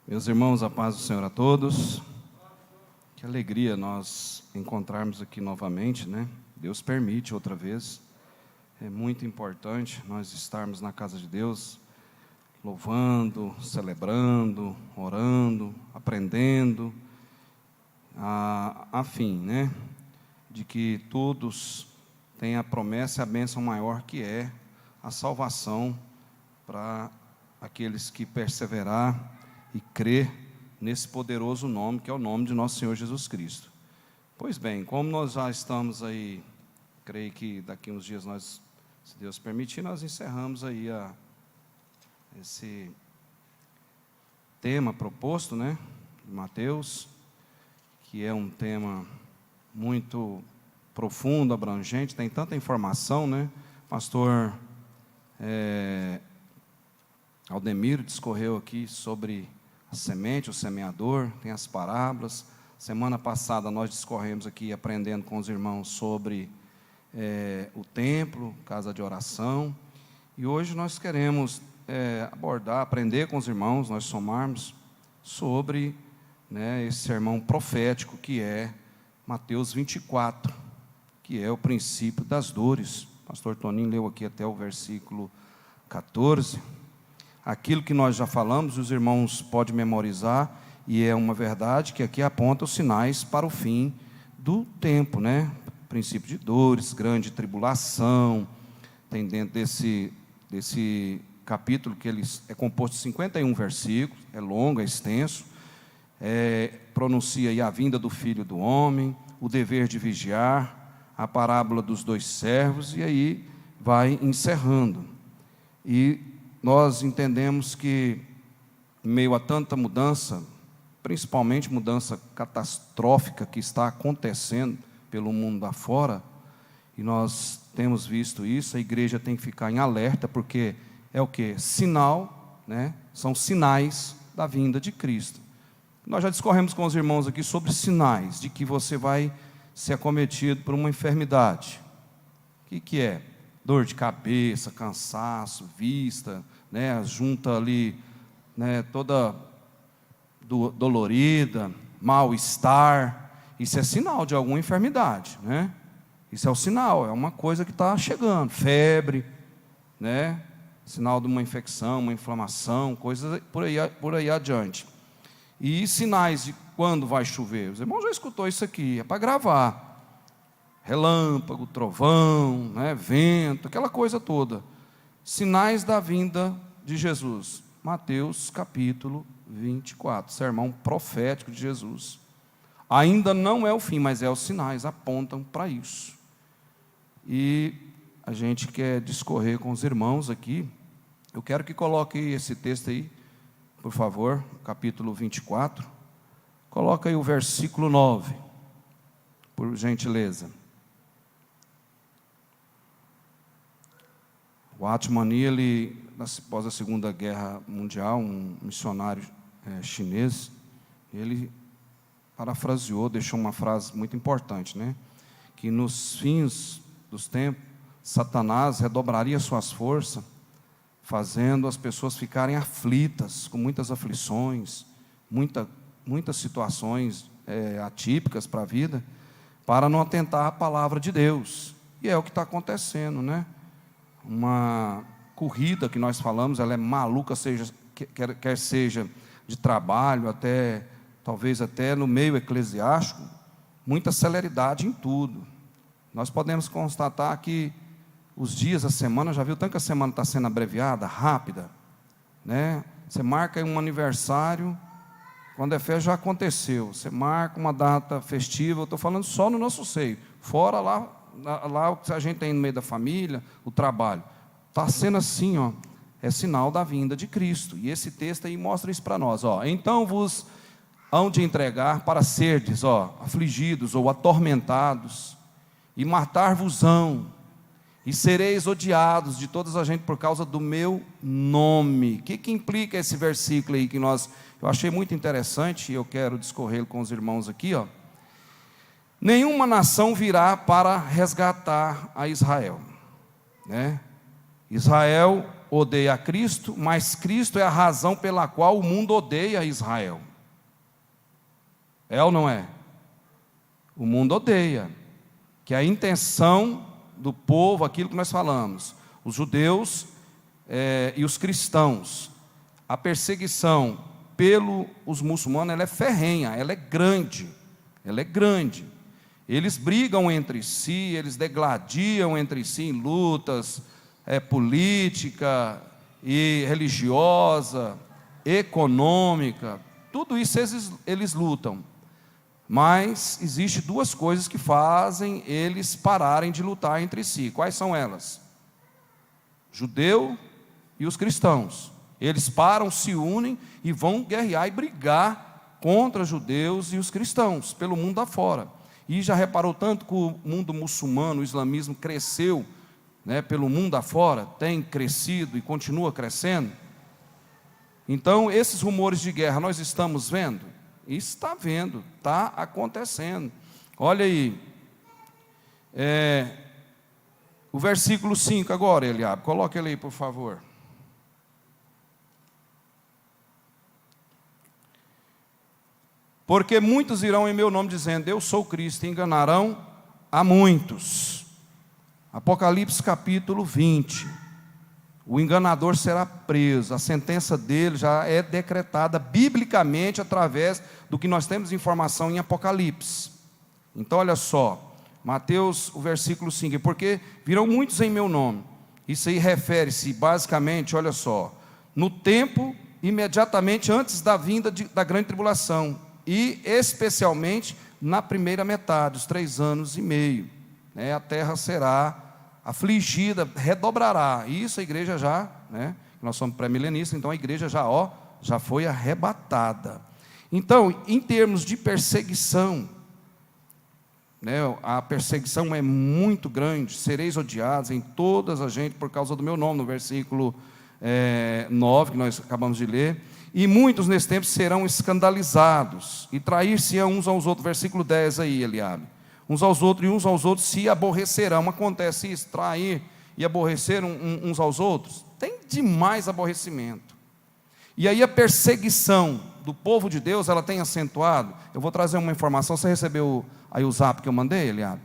Meus irmãos, a paz do Senhor a todos. Que alegria nós encontrarmos aqui novamente, né? Deus permite outra vez. É muito importante nós estarmos na casa de Deus, louvando, celebrando, orando, aprendendo, a fim, né? De que todos tenham a promessa e a bênção maior que é a salvação para aqueles que perseverar e crer nesse poderoso nome, que é o nome de nosso Senhor Jesus Cristo. Pois bem, como nós já estamos aí, creio que daqui uns dias nós, se Deus permitir, nós encerramos aí esse tema proposto, né, de Mateus, que é um tema muito profundo, abrangente, tem tanta informação, né? Pastor Aldemiro discorreu aqui sobre a semente, o semeador, tem as parábolas. Semana passada nós discorremos aqui, aprendendo com os irmãos sobre o templo, casa de oração. E hoje nós queremos abordar, aprender com os irmãos, nós somarmos sobre, né, esse sermão profético que é Mateus 24, que é o princípio das dores. O pastor Toninho leu aqui até o versículo 14. Aquilo que nós já falamos, os irmãos podem memorizar, e é uma verdade que aqui aponta os sinais para o fim do tempo, né? Princípio de dores, grande tribulação. Tem dentro desse capítulo, que ele é composto de 51 versículos, é longo, é extenso, pronuncia aí a vinda do Filho do Homem, o dever de vigiar, a parábola dos dois servos, e aí vai encerrando. E nós entendemos que, em meio a tanta mudança, principalmente mudança catastrófica que está acontecendo pelo mundo afora, e nós temos visto isso, a igreja tem que ficar em alerta, porque é o quê? Sinal, né? São sinais da vinda de Cristo. Nós já discorremos com os irmãos aqui sobre sinais de que você vai ser acometido por uma enfermidade. O que é? Dor de cabeça, cansaço, vista, né, junta ali, né, toda dolorida, mal-estar. Isso é sinal de alguma enfermidade, né? Isso é o sinal, é uma coisa que está chegando. Febre, né? Sinal de uma infecção, uma inflamação, coisas por aí adiante. E sinais de quando vai chover. Os irmãos já escutou isso aqui, é para gravar. Relâmpago, trovão, né, vento, aquela coisa toda. Sinais da vinda de Jesus. Mateus capítulo 24, sermão profético de Jesus. Ainda não é o fim, mas os sinais apontam para isso. E a gente quer discorrer com os irmãos aqui. Eu quero que coloque esse texto aí, por favor, capítulo 24. Coloca aí o versículo 9, por gentileza. O Atmani, ele, após a Segunda Guerra Mundial, um missionário chinês, ele parafraseou, deixou uma frase muito importante, né? Que nos fins dos tempos, Satanás redobraria suas forças, fazendo as pessoas ficarem aflitas, com muitas aflições, muitas situações atípicas para a vida, para não atentar à palavra de Deus. E é o que está acontecendo, né? Uma corrida que nós falamos, ela é maluca, quer seja de trabalho, talvez até no meio eclesiástico, muita celeridade em tudo. Nós podemos constatar que os dias, a semana, já viu tanto que a semana está sendo abreviada, rápida, né? Você marca um aniversário, quando é festa já aconteceu. Você marca uma data festiva, eu estou falando só no nosso seio, fora lá o que a gente tem no meio da família, o trabalho. Está sendo assim, ó, é sinal da vinda de Cristo. E esse texto aí mostra isso para nós. Ó. Então vos hão de entregar para serdes afligidos ou atormentados, e matar-vos-ão, e sereis odiados de toda a gente por causa do meu nome. O que implica esse versículo aí que eu achei muito interessante, e eu quero discorrer com os irmãos aqui, ó. Nenhuma nação virá para resgatar a Israel, né? Israel odeia a Cristo, mas Cristo é a razão pela qual o mundo odeia Israel. É ou não é? O mundo odeia, que é a intenção do povo, aquilo que nós falamos, os judeus e os cristãos, a perseguição pelos muçulmanos, ela é ferrenha, ela é grande, eles brigam entre si, eles degladiam entre si em lutas política e religiosa, econômica, tudo isso eles lutam. Mas existe duas coisas que fazem eles pararem de lutar entre si. Quais são elas? Judeu e os cristãos. Eles param, se unem e vão guerrear e brigar contra os judeus e os cristãos, pelo mundo afora. E já reparou tanto que o mundo muçulmano, o islamismo cresceu, pelo mundo afora, tem crescido e continua crescendo? Então, esses rumores de guerra nós estamos vendo? Está vendo, está acontecendo. Olha aí, o versículo 5 agora, Eliabe, coloque ele aí, por favor. Porque muitos irão em meu nome dizendo, eu sou Cristo, e enganarão a muitos. Apocalipse capítulo 20. O enganador será preso, a sentença dele já é decretada biblicamente através do que nós temos informação em Apocalipse. Então olha só, Mateus, o versículo 5, porque virão muitos em meu nome. Isso aí refere-se basicamente, olha só, no tempo imediatamente antes da vinda da grande tribulação, e especialmente na primeira metade, os 3 anos e meio, a terra será afligida, redobrará. Isso a igreja já, nós somos pré-milenistas, então a igreja já foi arrebatada. Então, em termos de perseguição, a perseguição é muito grande, sereis odiados em todas as gente por causa do meu nome, no versículo 9, que nós acabamos de ler, e muitos nesse tempo serão escandalizados, e trair-se-ão uns aos outros, versículo 10 aí, Eliabe, uns aos outros, e uns aos outros se aborrecerão. Acontece isso, trair e aborrecer uns aos outros, tem demais aborrecimento. E aí a perseguição do povo de Deus, ela tem acentuado. Eu vou trazer uma informação, você recebeu aí o zap que eu mandei, Eliabe?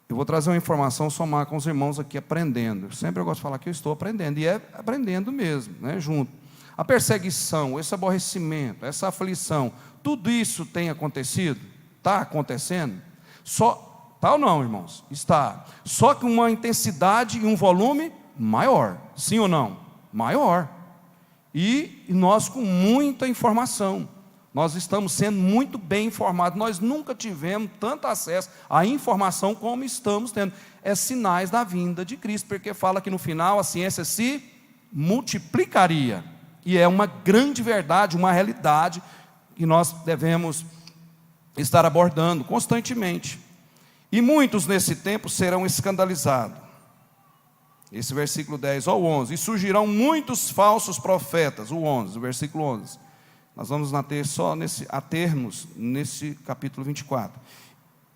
Eu vou trazer uma informação, somar com os irmãos aqui, aprendendo. Sempre eu gosto de falar que eu estou aprendendo, e é aprendendo mesmo, junto. A perseguição, esse aborrecimento, essa aflição, tudo isso tem acontecido? Está acontecendo? Está ou não, irmãos? Está. Só que uma intensidade e um volume maior. Sim ou não? Maior. E nós com muita informação. Nós estamos sendo muito bem informados. Nós nunca tivemos tanto acesso à informação como estamos tendo. É sinais da vinda de Cristo, porque fala que no final a ciência se multiplicaria. E é uma grande verdade, uma realidade que nós devemos estar abordando constantemente. E muitos nesse tempo serão escandalizados. Esse versículo 10 ao 11. E surgirão muitos falsos profetas. O 11, o versículo 11. Nós vamos atermos nesse capítulo 24.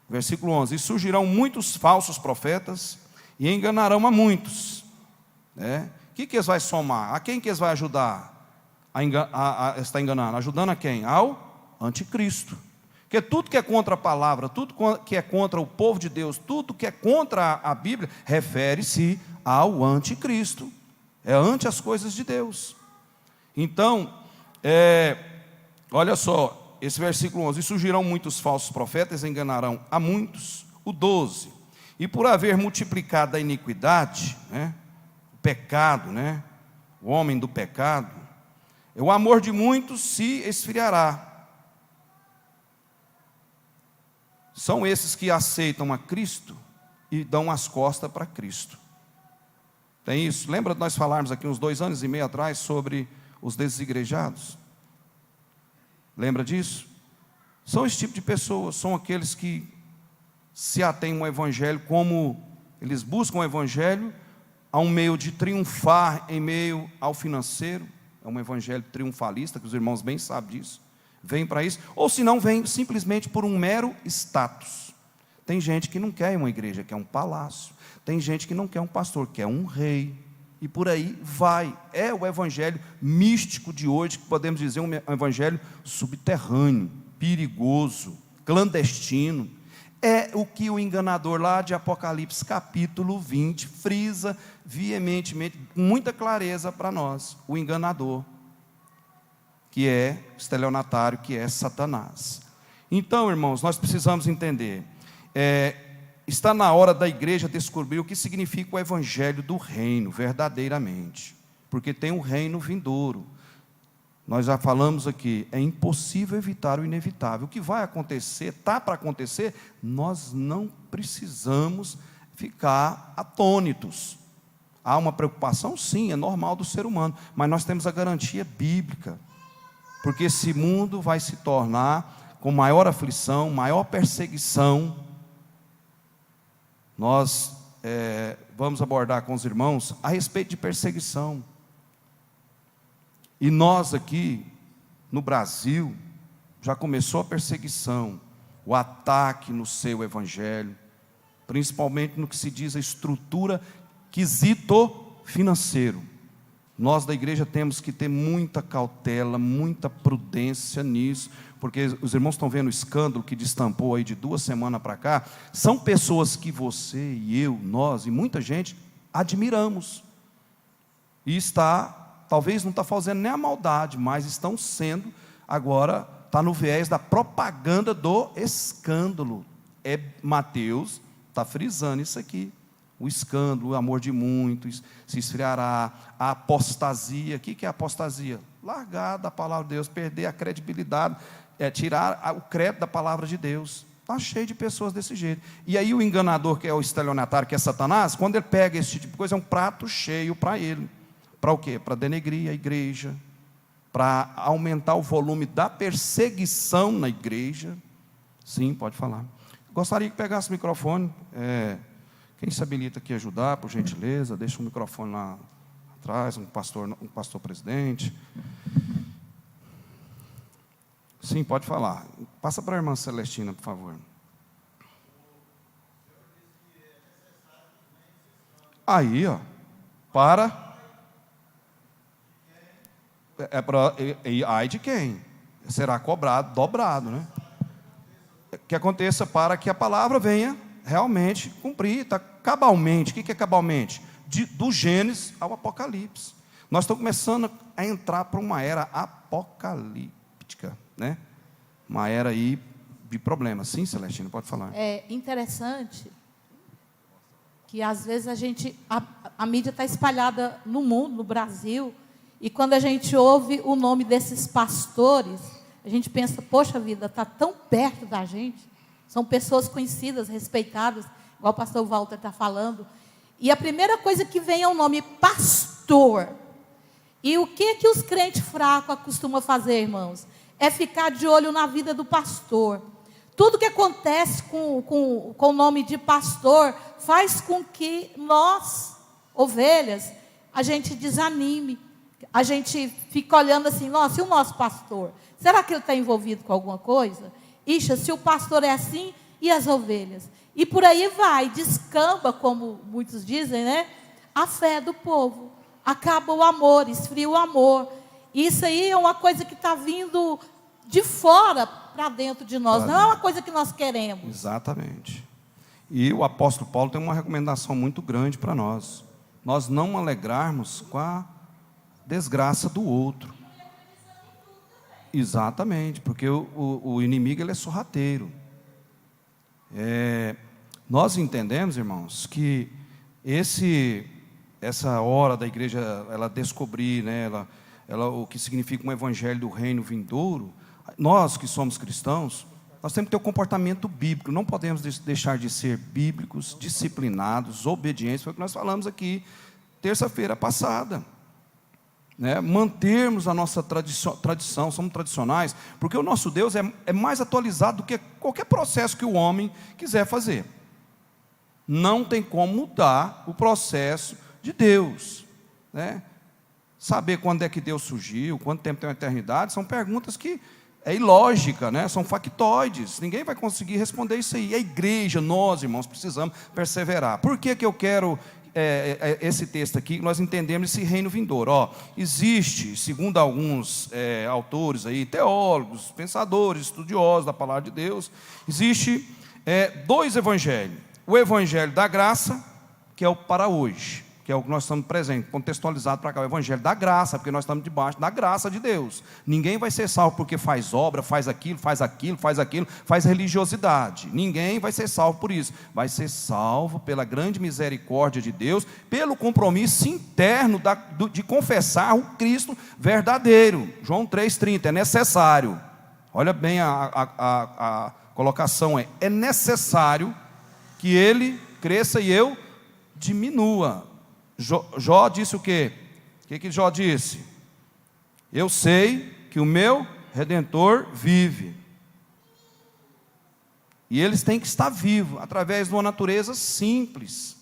Versículo 11. E surgirão muitos falsos profetas e enganarão a muitos. O que eles vão somar? A quem que eles vão ajudar a estar enganando? Ajudando a quem? Ao anticristo. Porque tudo que é contra a palavra, tudo que é contra o povo de Deus, tudo que é contra a Bíblia, refere-se ao anticristo. É ante as coisas de Deus. Então, olha só, esse versículo 11. E surgirão muitos falsos profetas, enganarão a muitos. O 12. E por haver multiplicado a iniquidade, o pecado, o homem do pecado, o amor de muitos se esfriará. São esses que aceitam a Cristo e dão as costas para Cristo. Tem isso? Lembra de nós falarmos aqui uns 2 anos e meio atrás sobre os desigrejados? Lembra disso? São esse tipo de pessoas, são aqueles que se atêm ao Evangelho, como eles buscam o Evangelho a um meio de triunfar em meio ao financeiro. É um Evangelho triunfalista, que os irmãos bem sabem disso. Vem para isso, ou se não, vem simplesmente por um mero status. Tem gente que não quer uma igreja, quer um palácio. Tem gente que não quer um pastor, quer um rei. e por aí vai. É o evangelho místico de hoje, que podemos dizer um evangelho subterrâneo, perigoso, clandestino. É o que o enganador lá de Apocalipse capítulo 20 frisa veementemente, com muita clareza para nós. O enganador, que é estelionatário, que é Satanás. Então, irmãos, nós precisamos entender, está na hora da igreja descobrir o que significa o evangelho do reino, verdadeiramente, porque tem um reino vindouro. Nós já falamos aqui, é impossível evitar o inevitável. O que vai acontecer, está para acontecer, nós não precisamos ficar atônitos. Há uma preocupação? Sim, é normal do ser humano, mas nós temos a garantia bíblica, porque esse mundo vai se tornar com maior aflição, maior perseguição. Nós vamos abordar com os irmãos a respeito de perseguição. E nós aqui, no Brasil, já começou a perseguição, o ataque no seu evangelho, principalmente no que se diz a estrutura quesito financeiro. Nós da igreja temos que ter muita cautela, muita prudência nisso, porque os irmãos estão vendo o escândalo que destampou aí de 2 semanas para cá. São pessoas que você e eu, nós e muita gente admiramos, e talvez não está fazendo nem a maldade, mas estão sendo, agora, está no viés da propaganda do escândalo. Mateus está frisando isso aqui. O escândalo, o amor de muitos, se esfriará. A apostasia, o que é apostasia? Largar da palavra de Deus, perder a credibilidade, tirar o crédito da palavra de Deus. Está cheio de pessoas desse jeito. E aí o enganador, que é o estelionatário, que é Satanás, quando ele pega esse tipo de coisa, é um prato cheio para ele. Para o quê? Para denegrir a igreja, para aumentar o volume da perseguição na igreja. Sim, pode falar. Gostaria que pegasse o microfone. Quem se habilita aqui a ajudar, por gentileza, deixa o microfone lá atrás, um pastor presidente. Sim, pode falar. Passa para a irmã Celestina, por favor. Aí, ó, para... ai de quem? Será cobrado, dobrado, né? Que aconteça para que a palavra venha realmente cumprir, cabalmente. O que é cabalmente? Do Gênesis ao Apocalipse. Nós estamos começando a entrar para uma era apocalíptica, né? Uma era aí de problemas. Sim, Celestina, pode falar. É interessante que às vezes a mídia está espalhada no mundo, no Brasil. E quando a gente ouve o nome desses pastores, a gente pensa, poxa vida, está tão perto da gente. São pessoas conhecidas, respeitadas, igual o pastor Walter está falando. E a primeira coisa que vem é o nome pastor. E o que os crentes fracos costumam fazer, irmãos? É ficar de olho na vida do pastor. Tudo que acontece com o nome de pastor faz com que nós, ovelhas, a gente desanime. A gente fica olhando assim, nossa, e o nosso pastor? Será que ele está envolvido com alguma coisa? Ixi, se o pastor é assim, e as ovelhas? E por aí vai, descamba, como muitos dizem, né? A fé do povo. Acaba o amor, esfria o amor. Isso aí é uma coisa que está vindo de fora para dentro de nós. Não é uma coisa que nós queremos. Exatamente. E o apóstolo Paulo tem uma recomendação muito grande para nós. Nós não alegrarmos com a desgraça do outro. Exatamente, porque o inimigo ele é sorrateiro. Nós entendemos, irmãos, que essa hora da igreja ela descobrir, né, o que significa um evangelho do reino vindouro. Nós que somos cristãos, nós temos que ter um comportamento bíblico. Não podemos deixar de ser bíblicos, disciplinados, obedientes. Foi o que nós falamos aqui terça-feira passada. Mantermos a nossa tradição, somos tradicionais, porque o nosso Deus é mais atualizado do que qualquer processo que o homem quiser fazer. Não tem como mudar o processo de Deus, né? Saber quando é que Deus surgiu, quanto tempo tem uma eternidade, são perguntas que é ilógica, né? São factoides, ninguém vai conseguir responder isso aí. A igreja, nós irmãos, precisamos perseverar. Por que eu quero esse texto aqui, nós entendemos esse reino vindouro. Existe, segundo alguns autores aí, teólogos, pensadores, estudiosos da palavra de Deus, existe dois evangelhos. O evangelho da graça, que é o para hoje, que é o que nós estamos presentes, contextualizado para cá, o evangelho da graça, porque nós estamos debaixo da graça de Deus. Ninguém vai ser salvo porque faz obra, faz aquilo, faz religiosidade. Ninguém vai ser salvo por isso. Vai ser salvo pela grande misericórdia de Deus, pelo compromisso interno de confessar o Cristo verdadeiro. João 3,30, é necessário. Olha bem a colocação, é necessário que ele cresça e eu diminua. Jó disse o quê? O que Jó disse? Eu sei que o meu Redentor vive. E eles têm que estar vivos, através de uma natureza simples.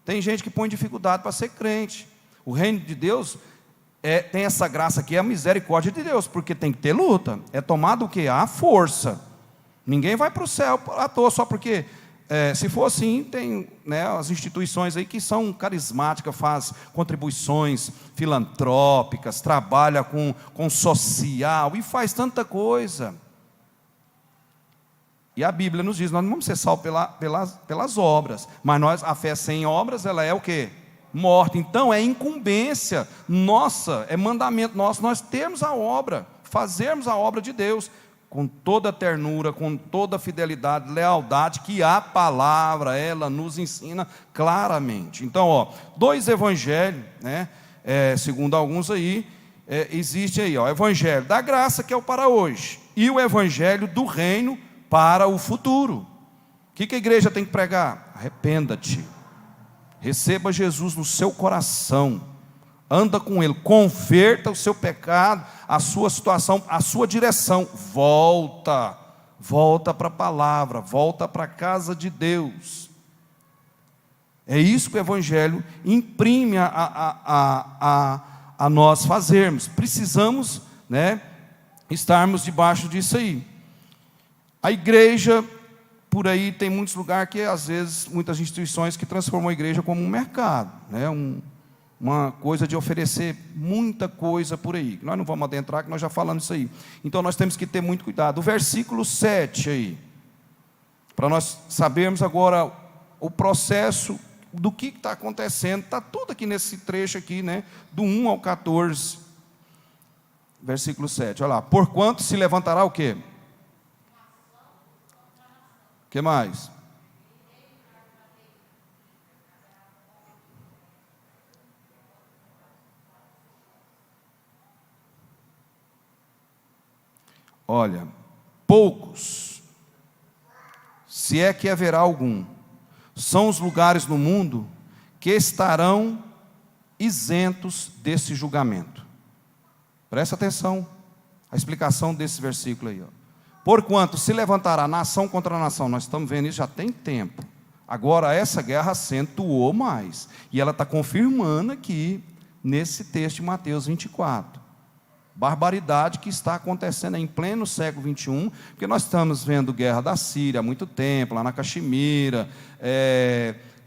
Tem gente que põe dificuldade para ser crente. O reino de Deus tem essa graça aqui, é a misericórdia de Deus, porque tem que ter luta. É tomado o quê? A força. Ninguém vai para o céu à toa só porque... se for assim, tem as instituições aí que são carismáticas, faz contribuições filantrópicas, trabalha com social e faz tanta coisa. E a Bíblia nos diz, nós não vamos ser salvos pelas obras, mas a fé sem obras, ela é o quê? Morta. Então é incumbência nossa, é mandamento nosso, nós temos a obra, fazermos a obra de Deus, com toda ternura, com toda fidelidade, lealdade, que a palavra, ela nos ensina claramente. Então, dois evangelhos, segundo alguns aí, existe aí, o evangelho da graça, que é o para hoje, e o evangelho do reino para o futuro. O que a igreja tem que pregar? Arrependa-te, receba Jesus no seu coração, anda com Ele, converta o seu pecado, a sua situação, a sua direção, volta para a palavra, volta para a casa de Deus. É isso que o Evangelho imprime a nós fazermos. Precisamos estarmos debaixo disso aí. A igreja, por aí tem muitos lugares que às vezes, muitas instituições que transformam a igreja como um mercado, uma coisa de oferecer muita coisa por aí. Nós não vamos adentrar, que nós já falamos isso aí. Então nós temos que ter muito cuidado. O versículo 7 aí, para nós sabermos agora o processo do que está acontecendo. Está tudo aqui nesse trecho aqui, do 1 ao 14. Versículo 7, olha lá. Porquanto se levantará o quê? O que mais? Olha, poucos, se é que haverá algum, são os lugares no mundo que estarão isentos desse julgamento. Presta atenção à explicação desse versículo aí. Porquanto se levantará nação contra nação, nós estamos vendo isso já tem tempo. Agora essa guerra acentuou mais, e ela está confirmando aqui, nesse texto de Mateus 24. Barbaridade que está acontecendo em pleno século 21, porque nós estamos vendo guerra da Síria há muito tempo, lá na Caxemira,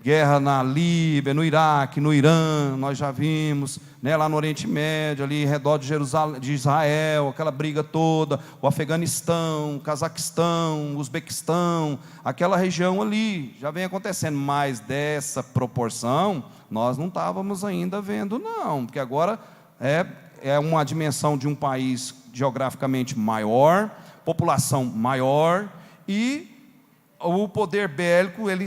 guerra na Líbia, no Iraque, no Irã, nós já vimos, lá no Oriente Médio, ali em redor de Jerusalém, de Israel, aquela briga toda, o Afeganistão, o Cazaquistão, o Uzbequistão, aquela região ali, já vem acontecendo, mas dessa proporção, nós não estávamos ainda vendo não, porque agora é uma dimensão de um país geograficamente maior, população maior, e o poder bélico, ele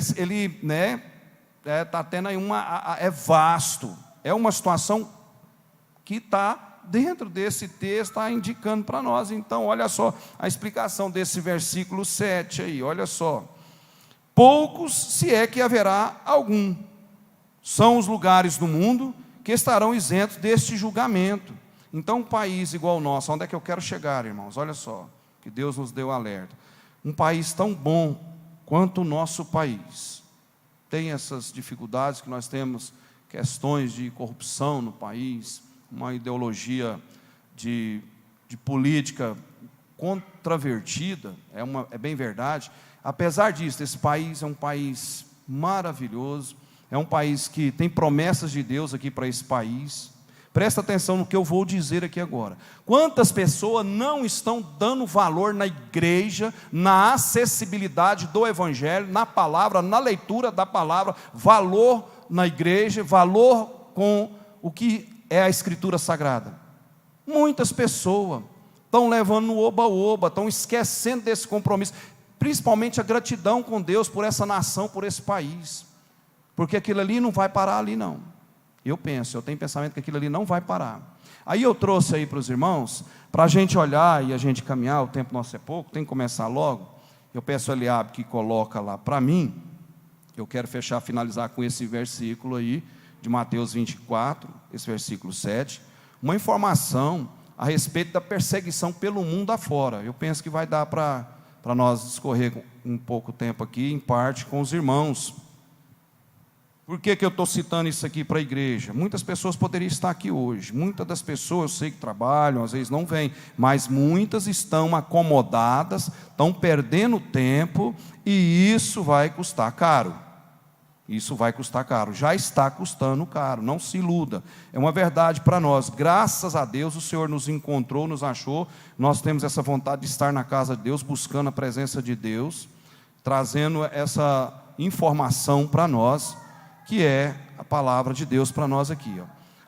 está tendo aí é vasto, é uma situação que está dentro desse texto, está indicando para nós. Então, olha só a explicação desse versículo 7 aí, olha só. Poucos, se é que haverá algum, são os lugares do mundo que estarão isentos deste julgamento. Então, um país igual ao nosso, onde é que eu quero chegar, irmãos? Olha só, que Deus nos deu alerta. Um país tão bom quanto o nosso país, tem essas dificuldades que nós temos, questões de corrupção no país, uma ideologia de política contravertida, é bem verdade. Apesar disso, esse país é um país maravilhoso, é um país que tem promessas de Deus aqui para esse país. Presta atenção no que eu vou dizer aqui agora. Quantas pessoas não estão dando valor na igreja, na acessibilidade do evangelho, na palavra, na leitura da palavra, valor na igreja, valor com o que é a escritura sagrada? Muitas pessoas estão levando no oba-oba, estão esquecendo desse compromisso, principalmente a gratidão com Deus por essa nação, por esse país, porque aquilo ali não vai parar ali não. Eu tenho pensamento que aquilo ali não vai parar. Aí eu trouxe aí para os irmãos, para a gente olhar e a gente caminhar, o tempo nosso é pouco, tem que começar logo. Eu peço a Eliabe que coloca lá para mim, eu quero finalizar com esse versículo aí, de Mateus 24, esse versículo 7, uma informação a respeito da perseguição pelo mundo afora. Eu penso que vai dar para nós discorrer um pouco tempo aqui, em parte, com os irmãos. Por que eu estou citando isso aqui para a igreja? Muitas pessoas poderiam estar aqui hoje. Muitas das pessoas, eu sei que trabalham, às vezes não vêm, mas muitas estão acomodadas, estão perdendo tempo, e isso vai custar caro. Isso vai custar caro. Já está custando caro, não se iluda. É uma verdade para nós. Graças a Deus o Senhor nos encontrou, nos achou. Nós temos essa vontade de estar na casa de Deus, buscando a presença de Deus, trazendo essa informação para nós, que é a palavra de Deus para nós aqui.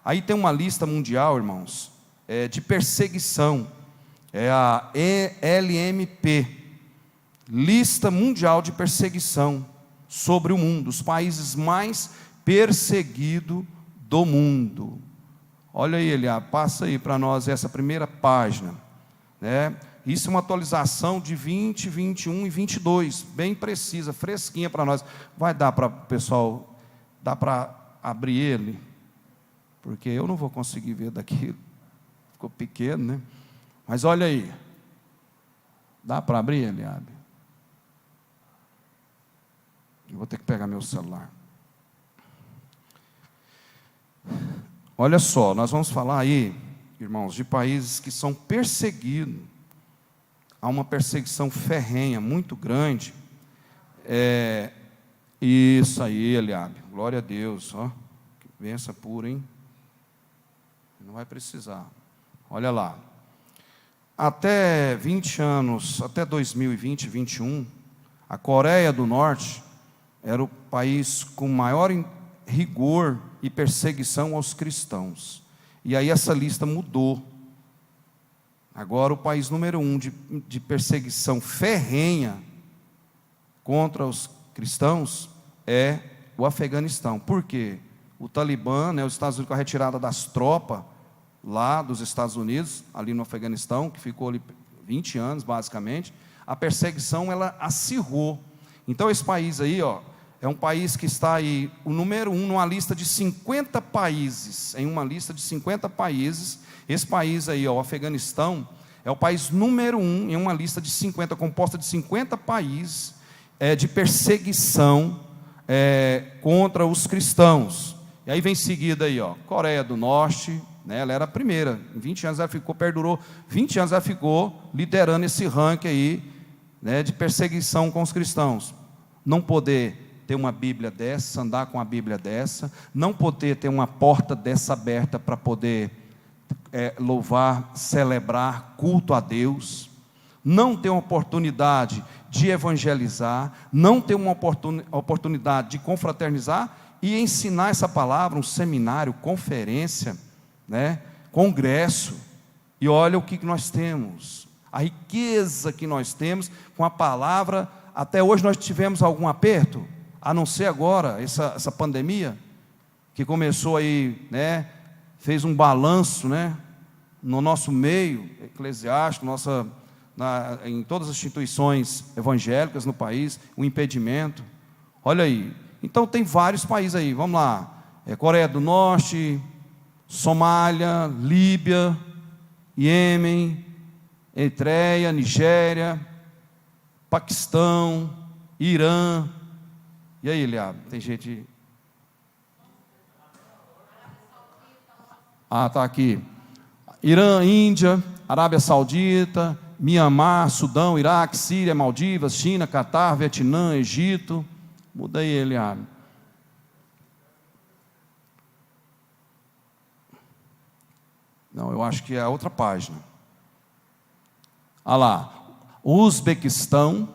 Aí tem uma lista mundial, irmãos, de perseguição, é a ELMP, Lista Mundial de Perseguição sobre o mundo, os países mais perseguidos do mundo. Olha aí, Eliabe, passa aí para nós essa primeira página, né? Isso é uma atualização de 20, 21 e 22, bem precisa, fresquinha para nós. Vai dar para o pessoal... Dá para abrir ele? Porque eu não vou conseguir ver daqui. Ficou pequeno, né? Mas olha aí. Dá para abrir, Eliabe? Eu vou ter que pegar meu celular. Olha só, nós vamos falar aí, irmãos, de países que são perseguidos. Há uma perseguição ferrenha, muito grande. Isso aí, Eliabe. Glória a Deus, ó. Que bênção pura, hein? Não vai precisar. Olha lá. Até 20 anos, até 2020, 2021, a Coreia do Norte era o país com maior rigor e perseguição aos cristãos. E aí essa lista mudou. Agora o país número 1 de perseguição ferrenha contra os cristãos é o Afeganistão. Por quê? O Talibã, os Estados Unidos, com a retirada das tropas lá dos Estados Unidos, ali no Afeganistão, que ficou ali 20 anos basicamente, a perseguição ela acirrou. Então esse país aí, é um país que está aí, o número 1 numa lista de 50 países, em uma lista de 50 países, esse país aí, o Afeganistão, é o país número 1 em uma lista de 50, composta de 50 países, de perseguição contra os cristãos. E aí vem em seguida aí, Coreia do Norte, né, ela era a primeira, em 20 anos ela perdurou 20 anos, ela ficou liderando esse ranking aí, né, de perseguição com os cristãos. Não poder ter uma Bíblia dessa, andar com a Bíblia dessa, não poder ter uma porta dessa aberta para poder louvar, celebrar, culto a Deus, não ter uma oportunidade de evangelizar, não ter uma oportunidade de confraternizar e ensinar essa palavra, um seminário, conferência, né, congresso. E olha o que nós temos, a riqueza que nós temos com a palavra. Até hoje nós tivemos algum aperto, a não ser agora, essa pandemia, que começou aí, né, fez um balanço, né, no nosso meio eclesiástico, em todas as instituições evangélicas no país, o impedimento. Olha aí, então tem vários países aí, vamos lá, Coreia do Norte, Somália, Líbia, Iêmen, Eritreia, Nigéria, Paquistão, Irã. E aí, Eliabe, tem gente... Está aqui. Irã, Índia, Arábia Saudita, Mianmar, Sudão, Iraque, Síria, Maldivas, China, Catar, Vietnã, Egito. Muda aí, Eliabe. Não, eu acho que é a outra página. Olha lá, Uzbequistão,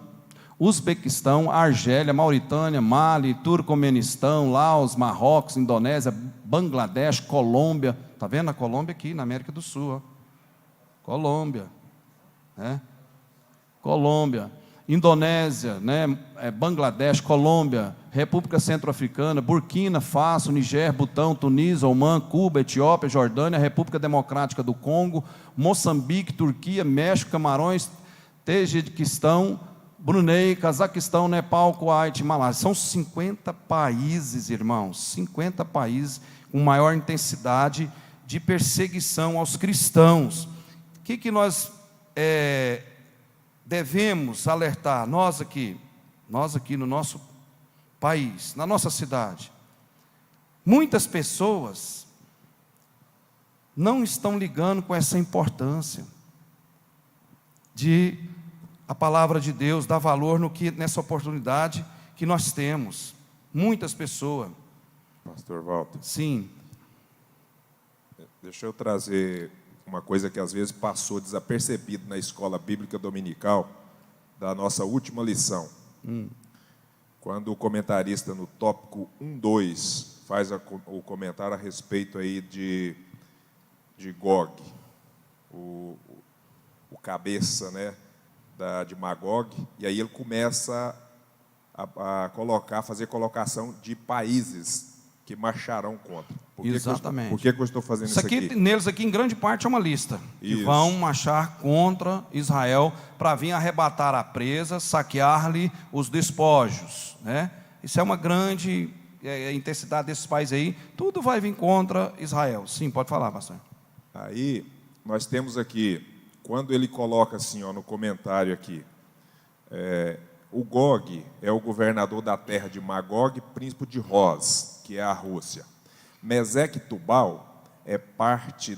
Argélia, Mauritânia, Mali, Turcomenistão, Laos, Marrocos, Indonésia, Bangladesh, Colômbia. Está vendo a Colômbia aqui, na América do Sul? Ó. Colômbia. Né? Colômbia. Indonésia, né? Bangladesh, Colômbia, República Centro-Africana, Burkina Faso, Niger, Butão, Tunísia, Omã, Cuba, Etiópia, Jordânia, República Democrática do Congo, Moçambique, Turquia, México, Camarões, Tajiquistão, Brunei, Cazaquistão, Nepal, Kuwait, Malásia. São 50 países, irmãos, 50 países com maior intensidade de perseguição aos cristãos. O que nós devemos alertar, nós aqui no nosso país, na nossa cidade? Muitas pessoas não estão ligando com essa importância de a palavra de Deus dar valor nessa oportunidade que nós temos. Muitas pessoas. Pastor Walter. Sim. Deixa eu trazer uma coisa que às vezes passou desapercebido na escola bíblica dominical, da nossa última lição. Quando o comentarista no tópico 1.2 faz o comentário a respeito aí de Gog, o cabeça, né, de Magog, e aí ele começa a fazer colocação de países que marcharão contra. Exatamente. Por que eu estou fazendo isso aqui? Neles aqui, em grande parte, é uma lista. Que Isso. vão marchar contra Israel para vir arrebatar a presa, saquear-lhe os despojos. Né? Isso é uma grande intensidade desses países aí. Tudo vai vir contra Israel. Sim, pode falar, pastor. Aí, nós temos aqui, quando ele coloca assim, ó, no comentário aqui, o Gog é o governador da terra de Magog, príncipe de Roz, que é a Rússia. Meseque Tubal é parte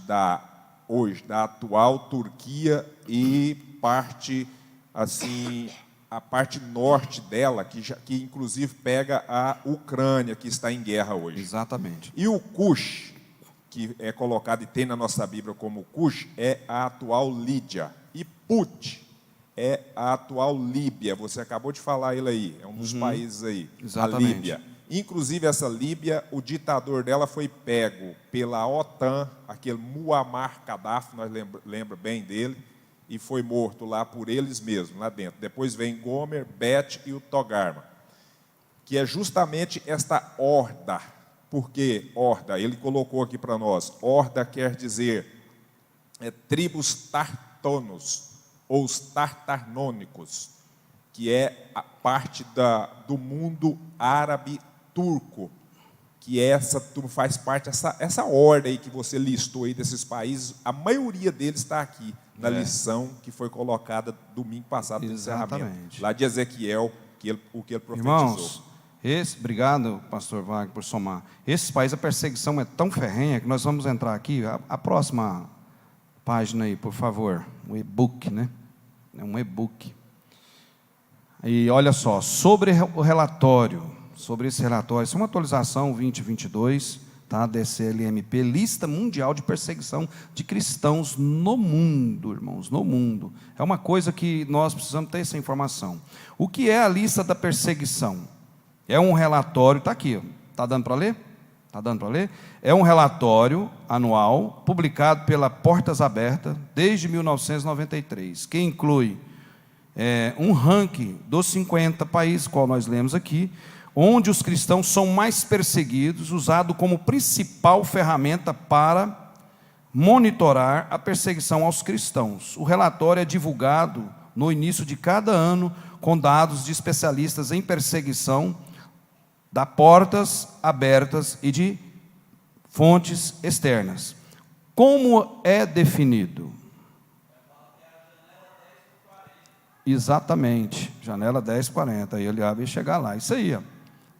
hoje da atual Turquia e parte, assim, a parte norte dela, que inclusive pega a Ucrânia, que está em guerra hoje. Exatamente. E o Cush, que é colocado e tem na nossa Bíblia como Cush, é a atual Lídia. E Put é a atual Líbia. Você acabou de falar ele aí, é um dos países aí, Exatamente. a Líbia. Inclusive essa Líbia, o ditador dela foi pego pela OTAN, aquele Muammar Gaddafi, nós lembra bem dele, e foi morto lá por eles mesmos, lá dentro. Depois vem Gomer, Bet e o Togarma, que é justamente esta horda. Por que horda? Ele colocou aqui para nós. Horda quer dizer tribos tartonos, ou os tartanônicos, que é a parte do mundo árabe turco, que faz parte essa ordem aí que você listou aí desses países. A maioria deles está aqui na lição que foi colocada domingo passado no encerramento, lá de Ezequiel, o que ele profetizou. Irmãos, obrigado, pastor Wagner, por somar. Esses países, a perseguição é tão ferrenha que nós vamos entrar aqui. A próxima página aí, por favor. O e-book, né? É um e-book. E olha só, sobre o relatório, sobre esse relatório, isso é uma atualização 2022, tá? DCLMP, lista mundial de perseguição de cristãos no mundo, irmãos, no mundo. É uma coisa que nós precisamos ter essa informação. O que é a lista da perseguição? É um relatório, está aqui, está dando para ler? Está dando para ler? É um relatório anual, publicado pela Portas Abertas, desde 1993, que inclui um ranking dos 50 países, qual nós lemos aqui, onde os cristãos são mais perseguidos, usado como principal ferramenta para monitorar a perseguição aos cristãos. O relatório é divulgado no início de cada ano, com dados de especialistas em perseguição, da Portas Abertas e de fontes externas. Como é definido? Exatamente, janela 1040, aí ele abre e chegar lá, isso aí, ó.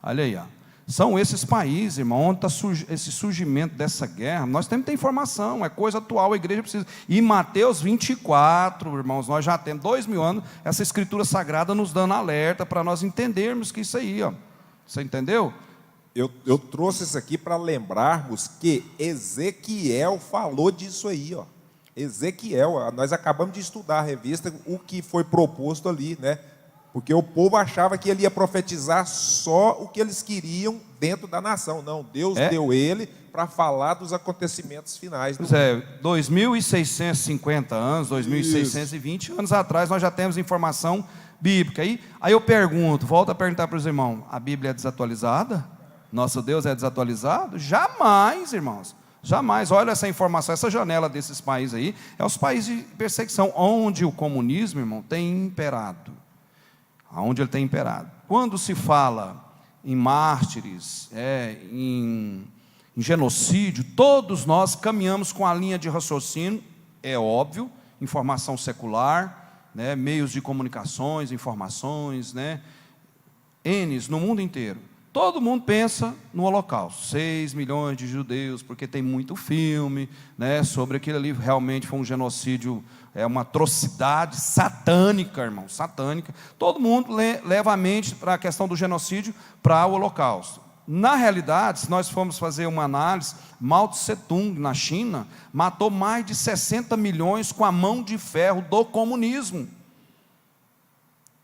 Olha aí, ó. São esses países, irmão, onde está esse surgimento dessa guerra. Nós temos que ter informação, é coisa atual, a igreja precisa. E Mateus 24, irmãos, nós já temos 2000 anos, essa escritura sagrada nos dando alerta para nós entendermos que isso aí, ó. Você entendeu? Eu trouxe isso aqui para lembrarmos que Ezequiel falou disso aí, ó. Ezequiel, nós acabamos de estudar a revista, o que foi proposto ali, né? Porque o povo achava que ele ia profetizar só o que eles queriam dentro da nação. Não, Deus deu ele para falar dos acontecimentos finais. Pois é, 2.650 anos, 2.620 anos atrás, nós já temos informação bíblica. Aí eu pergunto, volto a perguntar para os irmãos, a Bíblia é desatualizada? Nosso Deus é desatualizado? Jamais, irmãos. Jamais. Olha essa informação, essa janela desses países aí, é os países de perseguição, onde o comunismo, irmão, tem imperado. Onde ele tem imperado. Quando se fala em mártires, em genocídio, todos nós caminhamos com a linha de raciocínio, é óbvio, informação secular, né, meios de comunicações, informações, né, N's no mundo inteiro. Todo mundo pensa no Holocausto, 6 milhões de judeus, porque tem muito filme, né, sobre aquilo ali, realmente foi um genocídio, uma atrocidade satânica, irmão, satânica. Todo mundo leva a mente para a questão do genocídio, para o Holocausto. Na realidade, se nós formos fazer uma análise, Mao Tse-tung, na China, matou mais de 60 milhões com a mão de ferro do comunismo.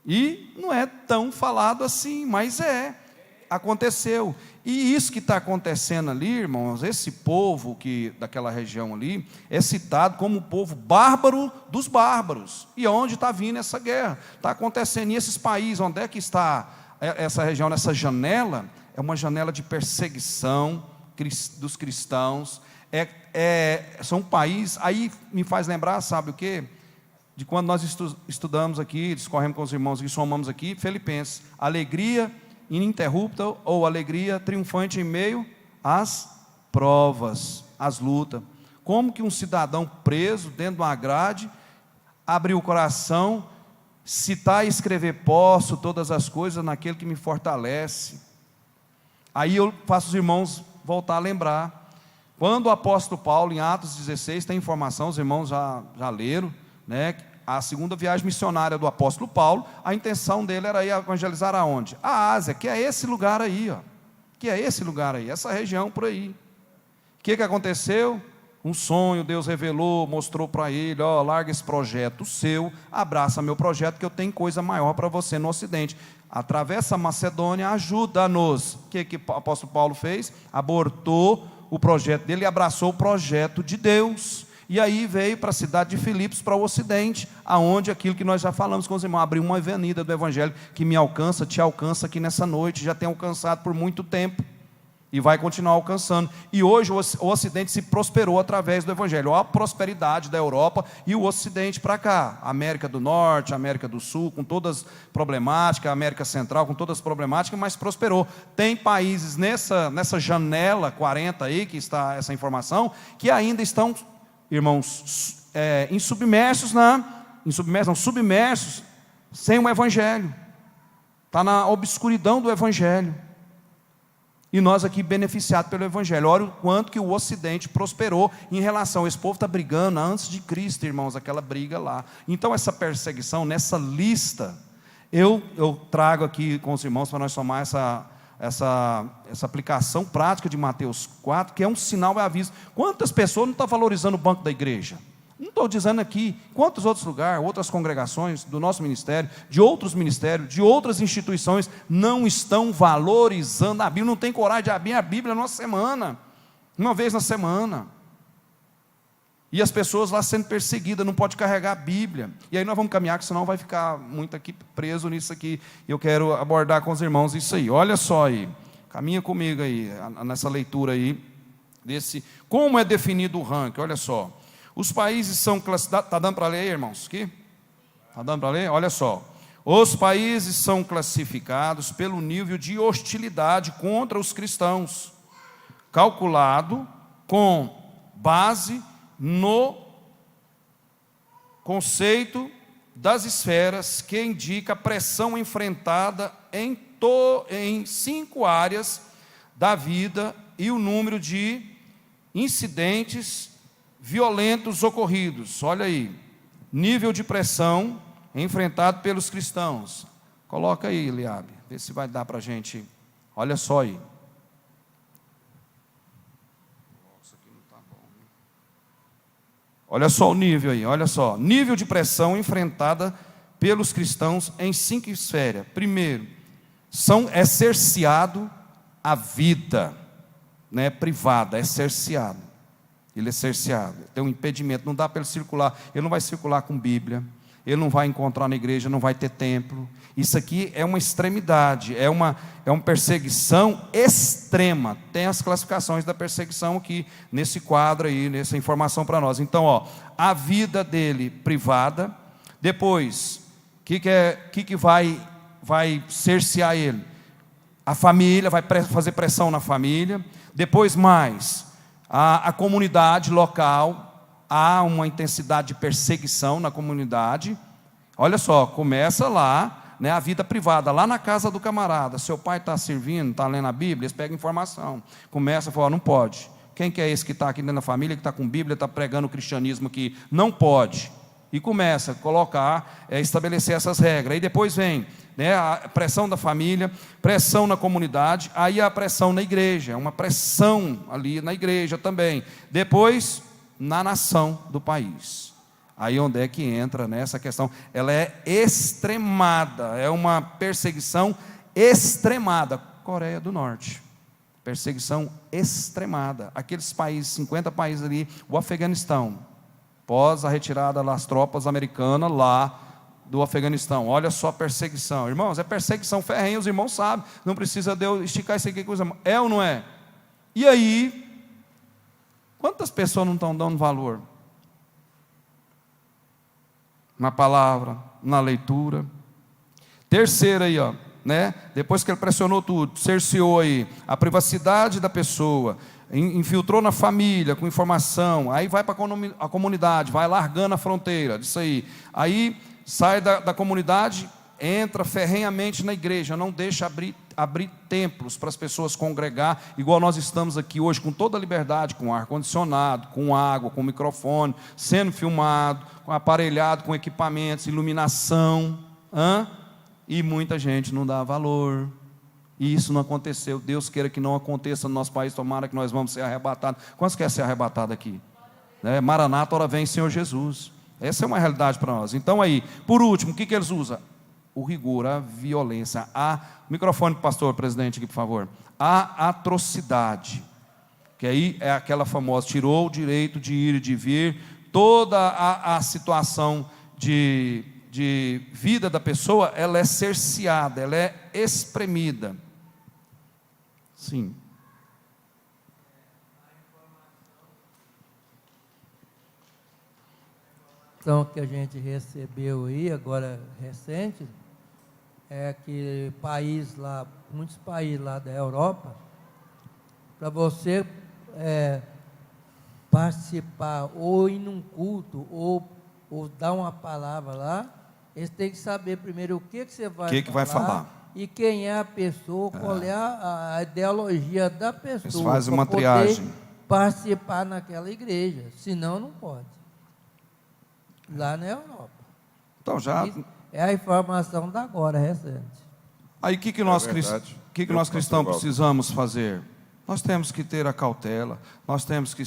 E não é tão falado assim, mas aconteceu. E isso que está acontecendo ali, irmãos, esse povo daquela região ali, é citado como o povo bárbaro dos bárbaros. E onde está vindo essa guerra? Está acontecendo. E esses países, onde é que está essa região, nessa janela? É uma janela de perseguição dos cristãos. São países, aí me faz lembrar, sabe o quê? De quando nós estudamos aqui, discorremos com os irmãos que somamos aqui, Filipenses, alegria ininterrupta ou alegria triunfante em meio às provas, às lutas. Como que um cidadão preso dentro de uma grade, abrir o coração, citar e escrever posso todas as coisas naquele que me fortalece. Aí eu faço os irmãos voltar a lembrar, quando o apóstolo Paulo, em Atos 16, tem informação, os irmãos já leram, né, a segunda viagem missionária do apóstolo Paulo, a intenção dele era ir evangelizar aonde? A Ásia, que é esse lugar aí, essa região por aí. O que aconteceu? Um sonho, Deus revelou, mostrou para ele, larga esse projeto seu, abraça meu projeto, que eu tenho coisa maior para você no Ocidente. Atravessa a Macedônia, ajuda-nos. O que o apóstolo Paulo fez? Abortou o projeto dele e abraçou o projeto de Deus. E aí veio para a cidade de Filipos, para o Ocidente, aonde aquilo que nós já falamos com os irmãos, abriu uma avenida do Evangelho que me alcança, te alcança aqui nessa noite, já tem alcançado por muito tempo, e vai continuar alcançando. E hoje o Ocidente se prosperou através do Evangelho. Olha a prosperidade da Europa e o Ocidente para cá, América do Norte, América do Sul, com todas as problemáticas, América Central com todas as problemáticas, mas prosperou. Tem países nessa janela 40 aí, que está essa informação, que ainda estão, irmãos, submersos, sem o Evangelho. Está na obscuridão do Evangelho. E nós aqui beneficiados pelo Evangelho. Olha o quanto que o Ocidente prosperou em relação. Esse povo está brigando antes de Cristo, irmãos, aquela briga lá. Então essa perseguição, nessa lista, eu trago aqui com os irmãos para nós somar essa aplicação prática de Mateus 4, que é um sinal e aviso. Quantas pessoas não estão valorizando o banco da igreja? Não estou dizendo aqui, quantos outros lugares, outras congregações do nosso ministério, de outros ministérios, de outras instituições, não estão valorizando a Bíblia, não tem coragem de abrir a Bíblia uma vez na semana. E as pessoas lá sendo perseguidas, não pode carregar a Bíblia. E aí nós vamos caminhar, que senão vai ficar muito aqui preso nisso aqui. Eu quero abordar com os irmãos isso aí. Olha só aí, caminha comigo aí, nessa leitura aí, como é definido o ranking, olha só. Os países são classificados, está dando para ler aí, irmãos? Está dando para ler? Olha só. Os países são classificados pelo nível de hostilidade contra os cristãos, calculado com base no conceito das esferas, que indica a pressão enfrentada em 5 áreas da vida e o número de incidentes violentos ocorridos. Olha aí, nível de pressão enfrentado pelos cristãos. Coloca aí, Eliabe, vê se vai dar para a gente. Olha só aí. Olha só o nível aí, olha só. Nível de pressão enfrentada pelos cristãos em 5 esferas. Primeiro, é cerceado a vida, né, privada, é cerceado. Ele é cerceado, tem um impedimento, não dá para ele circular. Ele não vai circular com Bíblia, ele não vai encontrar na igreja, não vai ter templo. Isso aqui é uma extremidade, é uma perseguição extrema. Tem as classificações da perseguição aqui, nesse quadro aí, nessa informação para nós. Então, ó, a vida dele privada. Depois, o que vai cercear ele? A família, vai fazer pressão na família. Depois mais, a comunidade local, há uma intensidade de perseguição na comunidade. Olha só, começa lá, né, a vida privada, lá na casa do camarada. Seu pai está servindo, está lendo a Bíblia, eles pegam informação. Começa a falar, não pode. Quem que é esse que está aqui dentro da família, que está com Bíblia, está pregando o cristianismo aqui? Não pode. E começa a colocar, estabelecer essas regras. Aí depois vem, né, a pressão da família, pressão na comunidade, aí a pressão na igreja, uma pressão ali na igreja também. Depois, na nação do país. Aí onde é que entra nessa questão? Ela é extremada, é uma perseguição extremada. Coreia do Norte, perseguição extremada. Aqueles países, 50 países ali, o Afeganistão, após a retirada das tropas americanas lá do Afeganistão. Olha só a perseguição. Irmãos, é perseguição ferrenha, os irmãos sabem. Não precisa de eu esticar isso aqui com os irmãos. É ou não é? E aí, quantas pessoas não estão dando valor? Na palavra, na leitura. Terceira aí, ó, né? Depois que ele pressionou tudo, cerceou aí a privacidade da pessoa, infiltrou na família com informação, aí vai para a comunidade, vai largando a fronteira disso aí. Aí sai da comunidade, entra ferrenhamente na igreja, não deixa abrir templos para as pessoas congregar, igual nós estamos aqui hoje, com toda a liberdade, com ar-condicionado, com água, com microfone, sendo filmado, aparelhado com equipamentos, iluminação, e muita gente não dá valor. E isso não aconteceu. Deus queira que não aconteça no nosso país. Tomara que nós vamos ser arrebatados. Quantos querem ser arrebatados aqui? Maranata, ora vem Senhor Jesus. Essa é uma realidade para nós. Então aí, por último, o que eles usam? O rigor, a violência, microfone para o pastor, presidente aqui, por favor. A atrocidade, que aí é aquela famosa, tirou o direito de ir e de vir, toda a situação de vida da pessoa, ela é cerceada, ela é espremida. Sim. Então, que a gente recebeu aí, agora recente, é que muitos países lá da Europa, para você participar ou ir num culto ou dar uma palavra lá, eles têm que saber primeiro o que você vai falar e quem é a pessoa, qual é a ideologia da pessoa. Eles fazem uma triagem. Participar naquela igreja, senão não pode. Lá na Europa. Então é a informação da agora, recente. Aí o que nós cristãos precisamos fazer? Nós temos que ter a cautela, nós temos que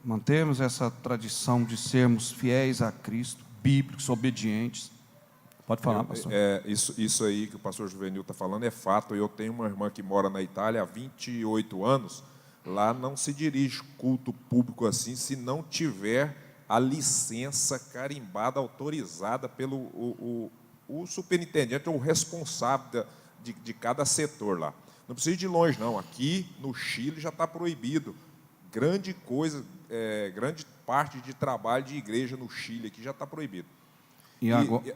mantermos essa tradição de sermos fiéis a Cristo, bíblicos, obedientes. Pode falar, pastor. Isso aí que o pastor Juvenil está falando é fato. Eu tenho uma irmã que mora na Itália há 28 anos. Lá não se dirige culto público assim, se não tiver a licença carimbada, autorizada pelo o superintendente, ou o responsável de cada setor lá. Não precisa ir de longe, não. Aqui no Chile já está proibido. Grande parte de trabalho de igreja no Chile aqui já está proibido.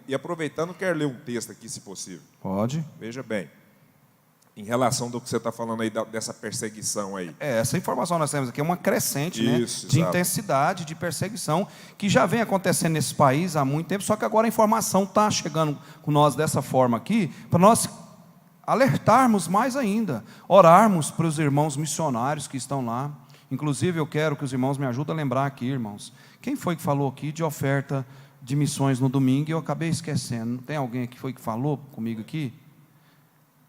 E aproveitando, quero ler um texto aqui, se possível. Pode. Veja bem, em relação do que você está falando aí, dessa perseguição aí. Essa informação nós temos aqui é uma crescente, Isso, né, de intensidade de perseguição, que já vem acontecendo nesse país há muito tempo, só que agora a informação está chegando com nós dessa forma aqui, para nós alertarmos mais ainda, orarmos para os irmãos missionários que estão lá. Inclusive, eu quero que os irmãos me ajudem a lembrar aqui, irmãos, quem foi que falou aqui de oferta de missões no domingo, e eu acabei esquecendo. Tem alguém que falou comigo aqui?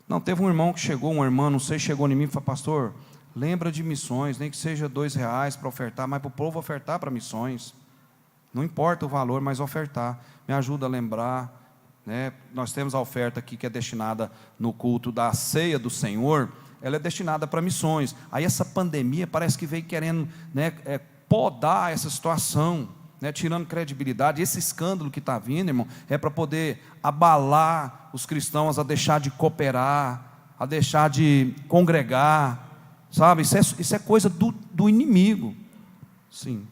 Não, teve um irmão que chegou, uma irmã, não sei, chegou em mim e falou: pastor, lembra de missões, nem que seja R$2 para ofertar, mas para o povo ofertar para missões. Não importa o valor, mas ofertar. Me ajuda a lembrar, né? Nós temos a oferta aqui que é destinada no culto da ceia do Senhor, ela é destinada para missões. Aí essa pandemia parece que veio querendo, né, podar essa situação, né, tirando credibilidade. Esse escândalo que está vindo, irmão, é para poder abalar os cristãos a deixar de cooperar, a deixar de congregar, sabe? Isso é coisa do inimigo. Sim.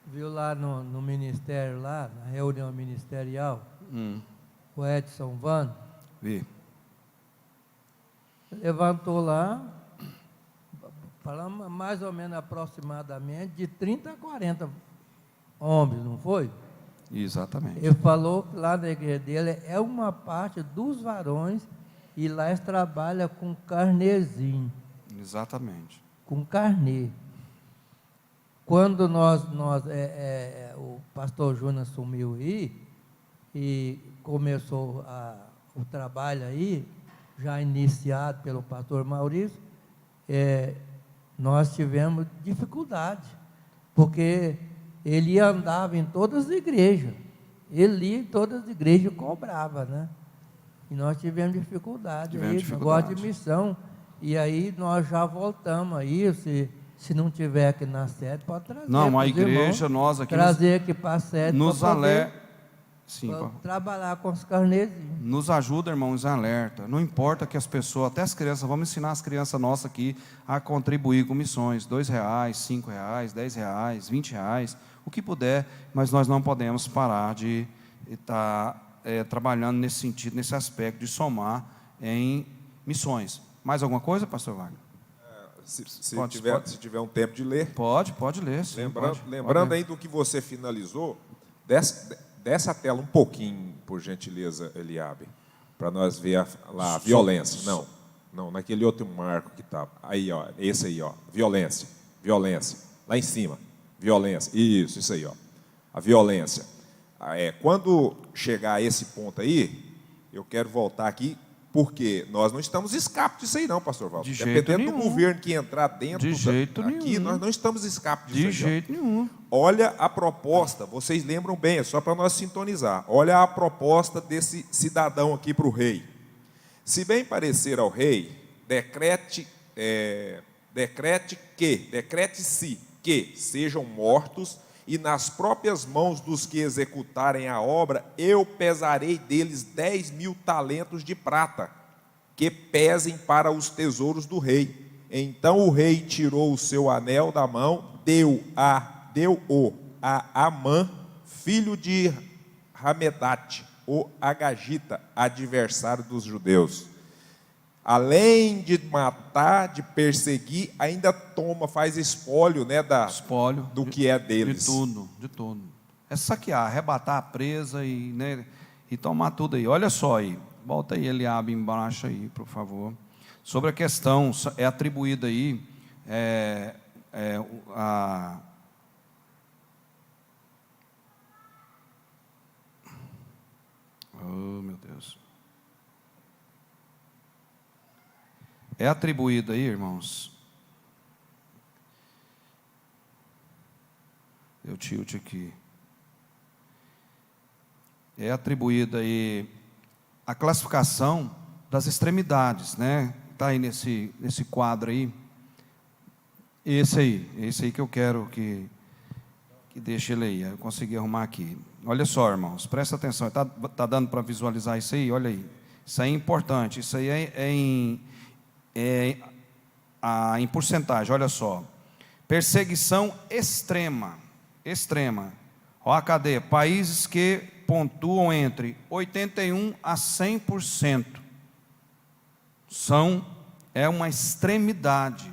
Viu lá no ministério, lá, na reunião ministerial, o Edson Van, Vi. levantou lá, falando mais ou menos aproximadamente, de 30 a 40 homens, não foi? Exatamente. Ele falou que lá na igreja dele é uma parte dos varões, e lá eles trabalham com carnezinho. Exatamente. Com carnê. Quando o pastor Júnior assumiu aí, e começou o trabalho aí, já iniciado pelo pastor Maurício, nós tivemos dificuldade, porque ele andava em todas as igrejas, ele ia em todas as igrejas e cobrava, né? E nós tivemos dificuldade, negócio de missão, e aí nós já voltamos aí, se não tiver aqui na sede, pode trazer. Não, a igreja, nós aqui... Trazer aqui para a sede, nos alerta. Sim, trabalhar com os carnezinhos. Nos ajuda, irmãos, em alerta. Não importa que as pessoas, até as crianças, vamos ensinar as crianças nossas aqui a contribuir com missões, R$2, R$5, R$10, R$20, o que puder, mas nós não podemos parar de estar trabalhando nesse sentido, nesse aspecto de somar em missões. Mais alguma coisa, pastor Wagner? Se tiver um tempo de ler. Pode ler. Sim, lembrando aí do que você finalizou, dessa tela um pouquinho, por gentileza, Eliabe, para nós ver lá a violência. Não, naquele outro marco que está. Aí, ó, esse aí, ó, violência. Lá em cima, violência. Isso aí, ó. A violência. Quando chegar a esse ponto aí, eu quero voltar aqui, porque nós não estamos escapos disso aí não, pastor Walter. Dependendo do governo que entrar dentro aqui, nós não estamos escapos disso aí. De jeito nenhum. Olha a proposta, vocês lembram bem, é só para nós sintonizar. Olha a proposta desse cidadão aqui para o rei. Se bem parecer ao rei, decrete-se que sejam mortos, e nas próprias mãos dos que executarem a obra, eu pesarei deles 10.000 talentos de prata, que pesem para os tesouros do rei. Então o rei tirou o seu anel da mão, deu-o a Amã, filho de Ramedate, o Agagita, adversário dos judeus. Além de matar, de perseguir, ainda faz espólio, né, do que é deles. De tudo. É saquear, arrebatar a presa e tomar tudo aí. Olha só aí, volta aí, Eliabe, embaixo aí, por favor. Sobre a questão, é atribuída aí Oh, meu Deus. É atribuído aí, irmãos. Deu tilt aqui. É atribuída aí a classificação das extremidades, né? Está aí nesse quadro aí. Esse aí que eu quero que deixe ele aí. Eu consegui arrumar aqui. Olha só, irmãos, presta atenção. Está dando para visualizar isso aí? Olha aí. Isso aí é importante. Isso aí em porcentagem, olha só. Perseguição extrema. Olha, cadê? Países que pontuam entre 81% a 100%. É uma extremidade.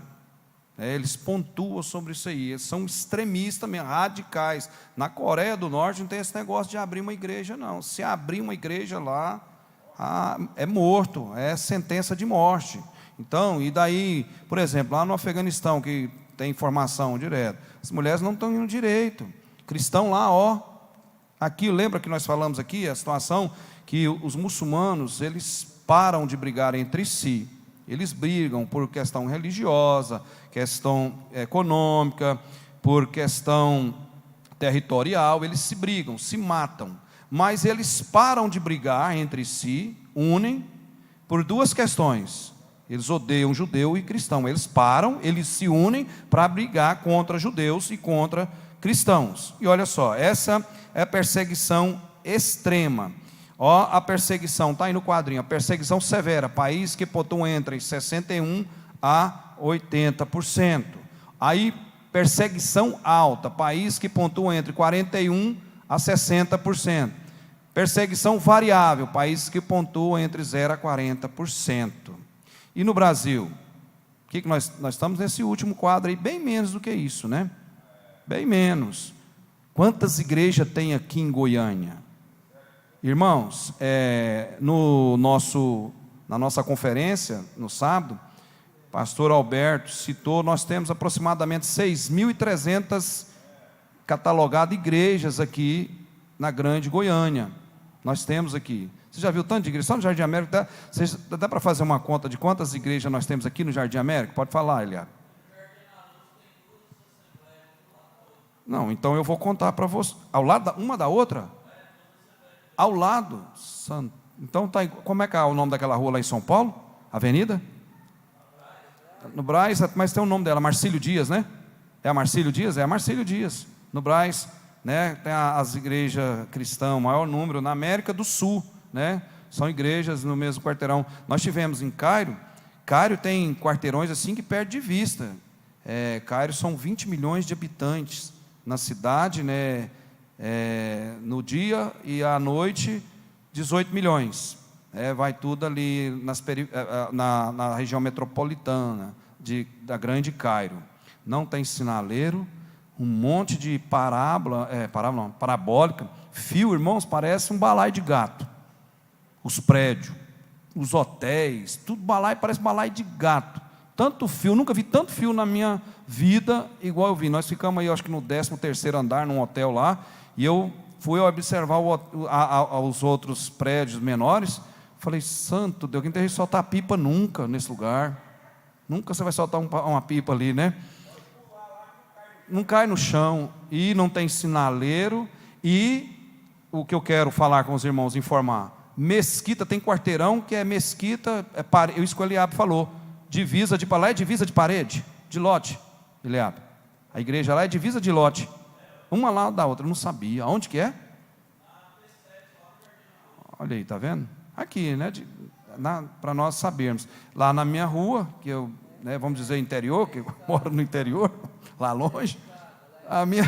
Eles pontuam sobre isso aí. Eles são extremistas mesmo, radicais. Na Coreia do Norte não tem esse negócio de abrir uma igreja, não. Se abrir uma igreja lá, é morto, é sentença de morte. Então, e daí, por exemplo, lá no Afeganistão, que tem informação direta, as mulheres não estão indo direito. Cristão lá, aqui, lembra que nós falamos aqui, a situação que os muçulmanos, eles param de brigar entre si, Eles brigam por questão religiosa, questão econômica, por questão territorial, eles se brigam, se matam. Mas eles param de brigar entre si, unem, por duas questões. Eles odeiam judeu e cristão. Eles param, eles se unem para brigar contra judeus e contra cristãos. E olha só, essa é a perseguição extrema. Ó, a perseguição, está aí no quadrinho, a perseguição severa, país que pontua entre 61% a 80%. Aí, perseguição alta, país que pontua entre 41% a 60%. Perseguição variável, país que pontua entre 0% a 40%. E no Brasil? Que nós estamos nesse último quadro aí, bem menos do que isso, né? Bem menos. Quantas igrejas tem aqui em Goiânia? Irmãos, na nossa conferência, no sábado, pastor Alberto citou, nós temos aproximadamente 6.300 catalogadas igrejas aqui na Grande Goiânia. Nós temos aqui. Você já viu tanto de igreja? Só no Jardim América, dá para fazer uma conta de quantas igrejas nós temos aqui no Jardim América? Pode falar, Eliab. Não, então eu vou contar para você. Ao lado uma da outra? Ao lado. Então, como é que é o nome daquela rua lá em São Paulo? Avenida? No Brás, mas tem o nome dela, Marcílio Dias, né? É a Marcílio Dias? É a Marcílio Dias. No Brás, né? Tem as igrejas cristãs, o maior número na América do Sul, né? São igrejas no mesmo quarteirão. Nós tivemos em Cairo. Cairo tem quarteirões assim que perde de vista. Cairo são 20 milhões de habitantes na cidade, né? No dia e à noite 18 milhões. Vai tudo ali na região metropolitana da Grande Cairo. Não tem sinaleiro, um monte de parabólica, fio, irmãos, parece um balaio de gato. Os prédios, os hotéis, tudo balaio, parece balaio de gato. Tanto fio, nunca vi tanto fio na minha vida igual eu vi. Nós ficamos aí, acho que no 13º andar, num hotel lá, e eu fui observar os outros prédios menores. Falei, santo Deus, que não tem que soltar pipa nunca nesse lugar. Nunca você vai soltar uma pipa ali, né? Não cai no chão, e não tem sinaleiro. E o que eu quero falar com os irmãos, informar, mesquita, tem quarteirão que é mesquita, isso que o Eliab falou, divisa de lá é divisa de parede, de lote, Eliab. A igreja lá é divisa de lote, uma lá da outra, eu não sabia. Onde que é? Olha aí, tá vendo? Aqui, né? Para nós sabermos. Lá na minha rua, que eu, vamos dizer interior, que eu moro no interior, lá longe, a minha.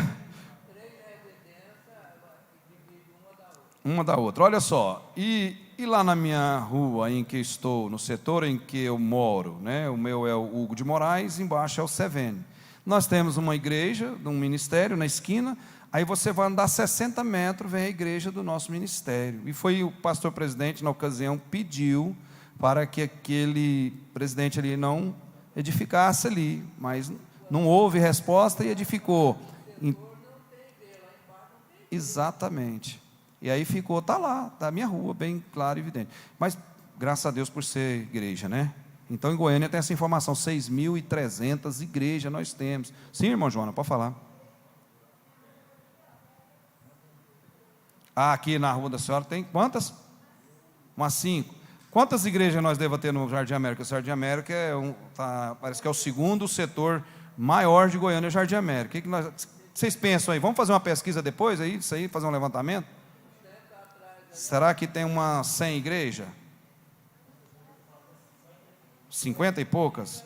Uma da outra. Olha só, e lá na minha rua em que estou, no setor em que eu moro, né? O meu é o Hugo de Moraes, embaixo é o Sevene. Nós temos uma igreja, um ministério na esquina. Aí você vai andar 60 metros, vem a igreja do nosso ministério. E foi o pastor presidente, na ocasião, pediu para que aquele presidente ali não edificasse ali. Mas não houve resposta e edificou. Exatamente. E aí ficou, está lá, da minha rua, bem claro e evidente. Mas, graças a Deus por ser igreja, né? Então, em Goiânia tem essa informação, 6.300 igrejas nós temos. Sim, irmão Joana, pode falar. Aqui na rua da senhora tem quantas? Umas 5. Quantas igrejas nós devemos ter no Jardim América? O Jardim América parece que é o segundo setor maior de Goiânia, o Jardim América. O que vocês pensam aí? Vamos fazer uma pesquisa depois, isso aí, fazer um levantamento? Será que tem umas 100 igrejas? 50 e poucas?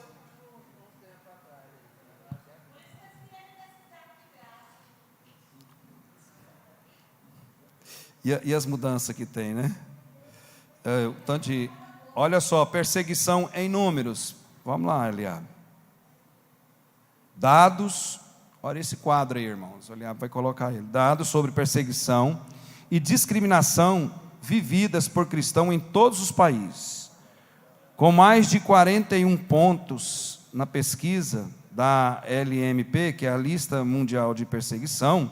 E as mudanças que tem, né? Olha só, perseguição em números. Vamos lá, Eliab. Dados, olha esse quadro aí, irmãos. O Eliab vai colocar ele. Dados sobre perseguição e discriminação vividas por cristãos em todos os países. Com mais de 41 pontos na pesquisa da LMP, que é a Lista Mundial de Perseguição,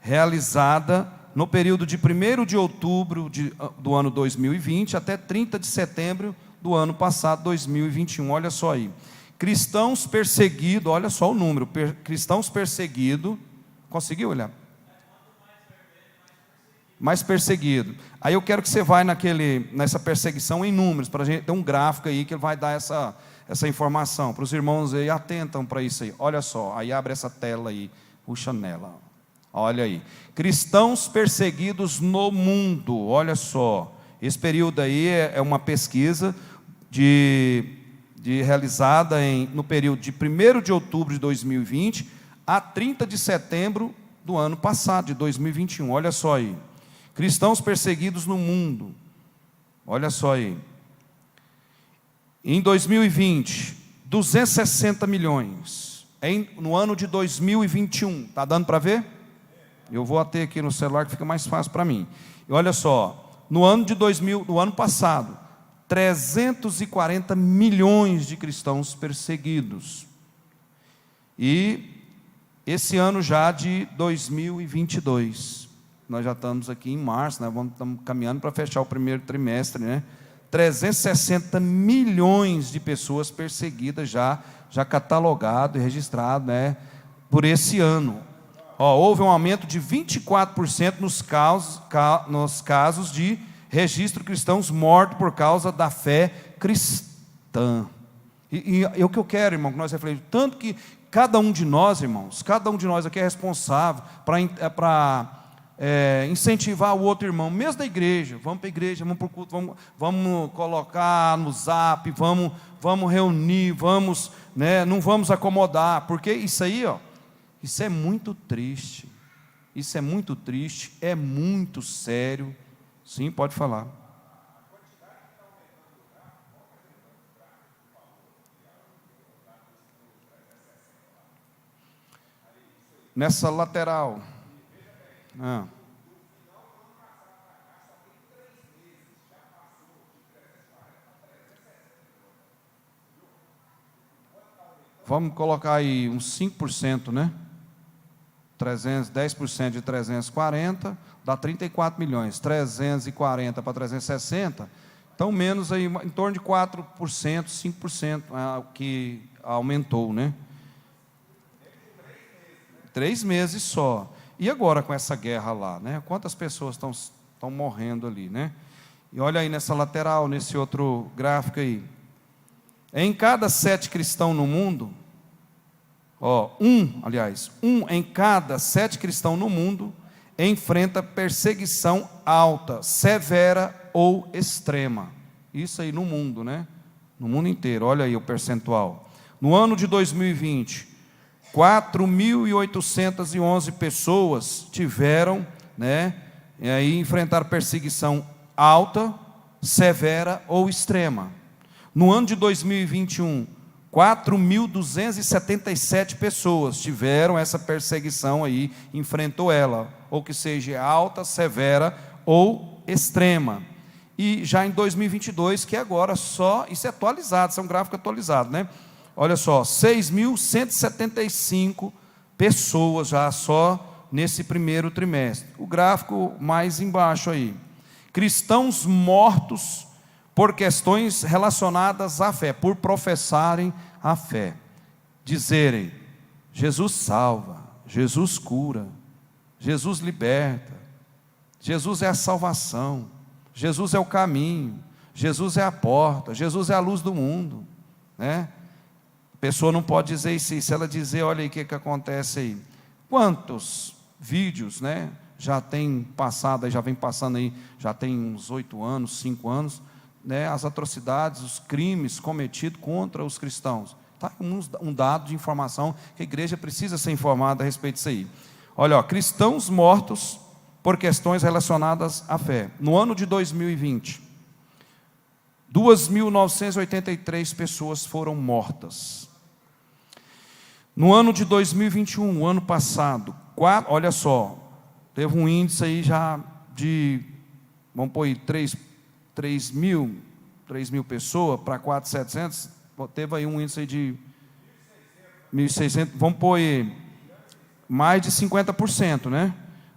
realizada no período de 1º de outubro do ano 2020 até 30 de setembro do ano passado, 2021. Olha só aí. Cristãos perseguidos, olha só o número, cristãos perseguidos, conseguiu olhar? Mais perseguido. Aí eu quero que você vá nessa perseguição em números, para a gente ter um gráfico aí que ele vai dar essa informação, para os irmãos aí, atentam para isso aí, olha só, aí abre essa tela aí, puxa nela, olha aí, cristãos perseguidos no mundo, olha só, esse período aí é uma pesquisa realizada no período de 1º de outubro de 2020 a 30 de setembro do ano passado, de 2021, olha só aí, cristãos perseguidos no mundo, olha só aí, em 2020, 260 milhões, no ano de 2021, está dando para ver? Eu vou até aqui no celular que fica mais fácil para mim, e olha só, no ano passado, 340 milhões de cristãos perseguidos, e esse ano já de 2022, nós já estamos aqui em março, né? Estamos caminhando para fechar o primeiro trimestre, né? 360 milhões de pessoas perseguidas já catalogado e registrado, né? Por esse ano. Houve um aumento de 24% nos casos de registro cristãos mortos por causa da fé cristã. E o que eu quero, irmão, que nós refletimos, tanto que cada um de nós, irmãos, cada um de nós aqui é responsável para incentivar o outro irmão, mesmo da igreja, vamos para a igreja, vamos para o culto, vamos colocar no zap, vamos reunir, né, não vamos acomodar, porque isso aí, isso é muito triste, é muito sério, sim, pode falar. Nessa lateral, vamos colocar aí uns 5%, né? 10% de 340 dá 34 milhões. 340 para 360, então menos aí, em torno de 4%, 5% que aumentou, né? 3 meses só. E agora com essa guerra lá, né? Quantas pessoas estão morrendo ali, né? E olha aí nessa lateral, nesse outro gráfico aí. Em cada 7 cristãos no mundo, um em cada 7 cristãos no mundo enfrenta perseguição alta, severa ou extrema. Isso aí no mundo, né? No mundo inteiro, olha aí o percentual. No ano de 2020, 4.811 pessoas tiveram, né, e aí enfrentaram perseguição alta, severa ou extrema. No ano de 2021, 4.277 pessoas tiveram essa perseguição aí, enfrentou ela, ou que seja alta, severa ou extrema. E já em 2022, que agora só, isso é atualizado, isso é um gráfico atualizado, né? Olha só, 6.175 pessoas já só nesse primeiro trimestre. O gráfico mais embaixo aí. Cristãos mortos por questões relacionadas à fé, por professarem a fé. Dizerem, Jesus salva, Jesus cura, Jesus liberta, Jesus é a salvação, Jesus é o caminho, Jesus é a porta, Jesus é a luz do mundo, né? A pessoa não pode dizer isso, se ela dizer, olha aí o que acontece aí. Quantos vídeos, né, já tem passado, já vem passando aí, já tem uns 8 anos, 5 anos, né, as atrocidades, os crimes cometidos contra os cristãos. Está um dado de informação que a igreja precisa ser informada a respeito disso aí. Olha, cristãos mortos por questões relacionadas à fé. No ano de 2020, 2.983 pessoas foram mortas. No ano de 2021, o ano passado, olha só, teve um índice aí já de, vamos pôr aí, 3 mil pessoas para 4.700, teve aí um índice aí de 1.600, vamos pôr aí, mais de 50%, né?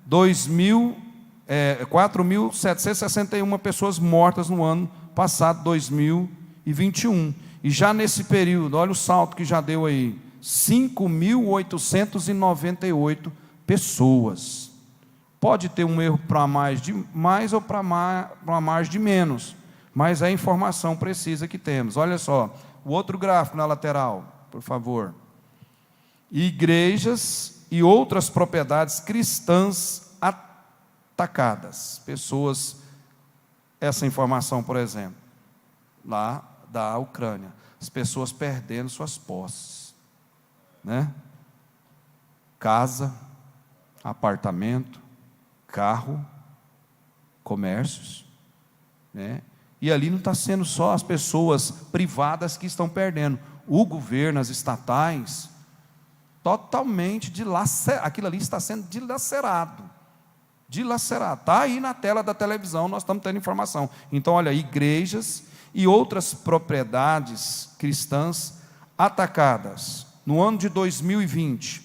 4.761 pessoas mortas no ano passado, 2021. 2021. E já nesse período, olha o salto que já deu aí, 5.898 pessoas. Pode ter um erro para mais de mais ou para mais de menos, mas é a informação precisa que temos. Olha só, o outro gráfico na lateral, por favor. Igrejas e outras propriedades cristãs atacadas. Pessoas, essa informação, por exemplo, lá da Ucrânia, as pessoas perdendo suas posses, né? Casa, apartamento, carro, comércios, né? E ali não está sendo só as pessoas privadas que estão perdendo, o governo, as estatais, totalmente dilacerado, aquilo ali está sendo dilacerado, está aí na tela da televisão, nós estamos tendo informação. Então, olha, igrejas e outras propriedades cristãs atacadas. No ano de 2020,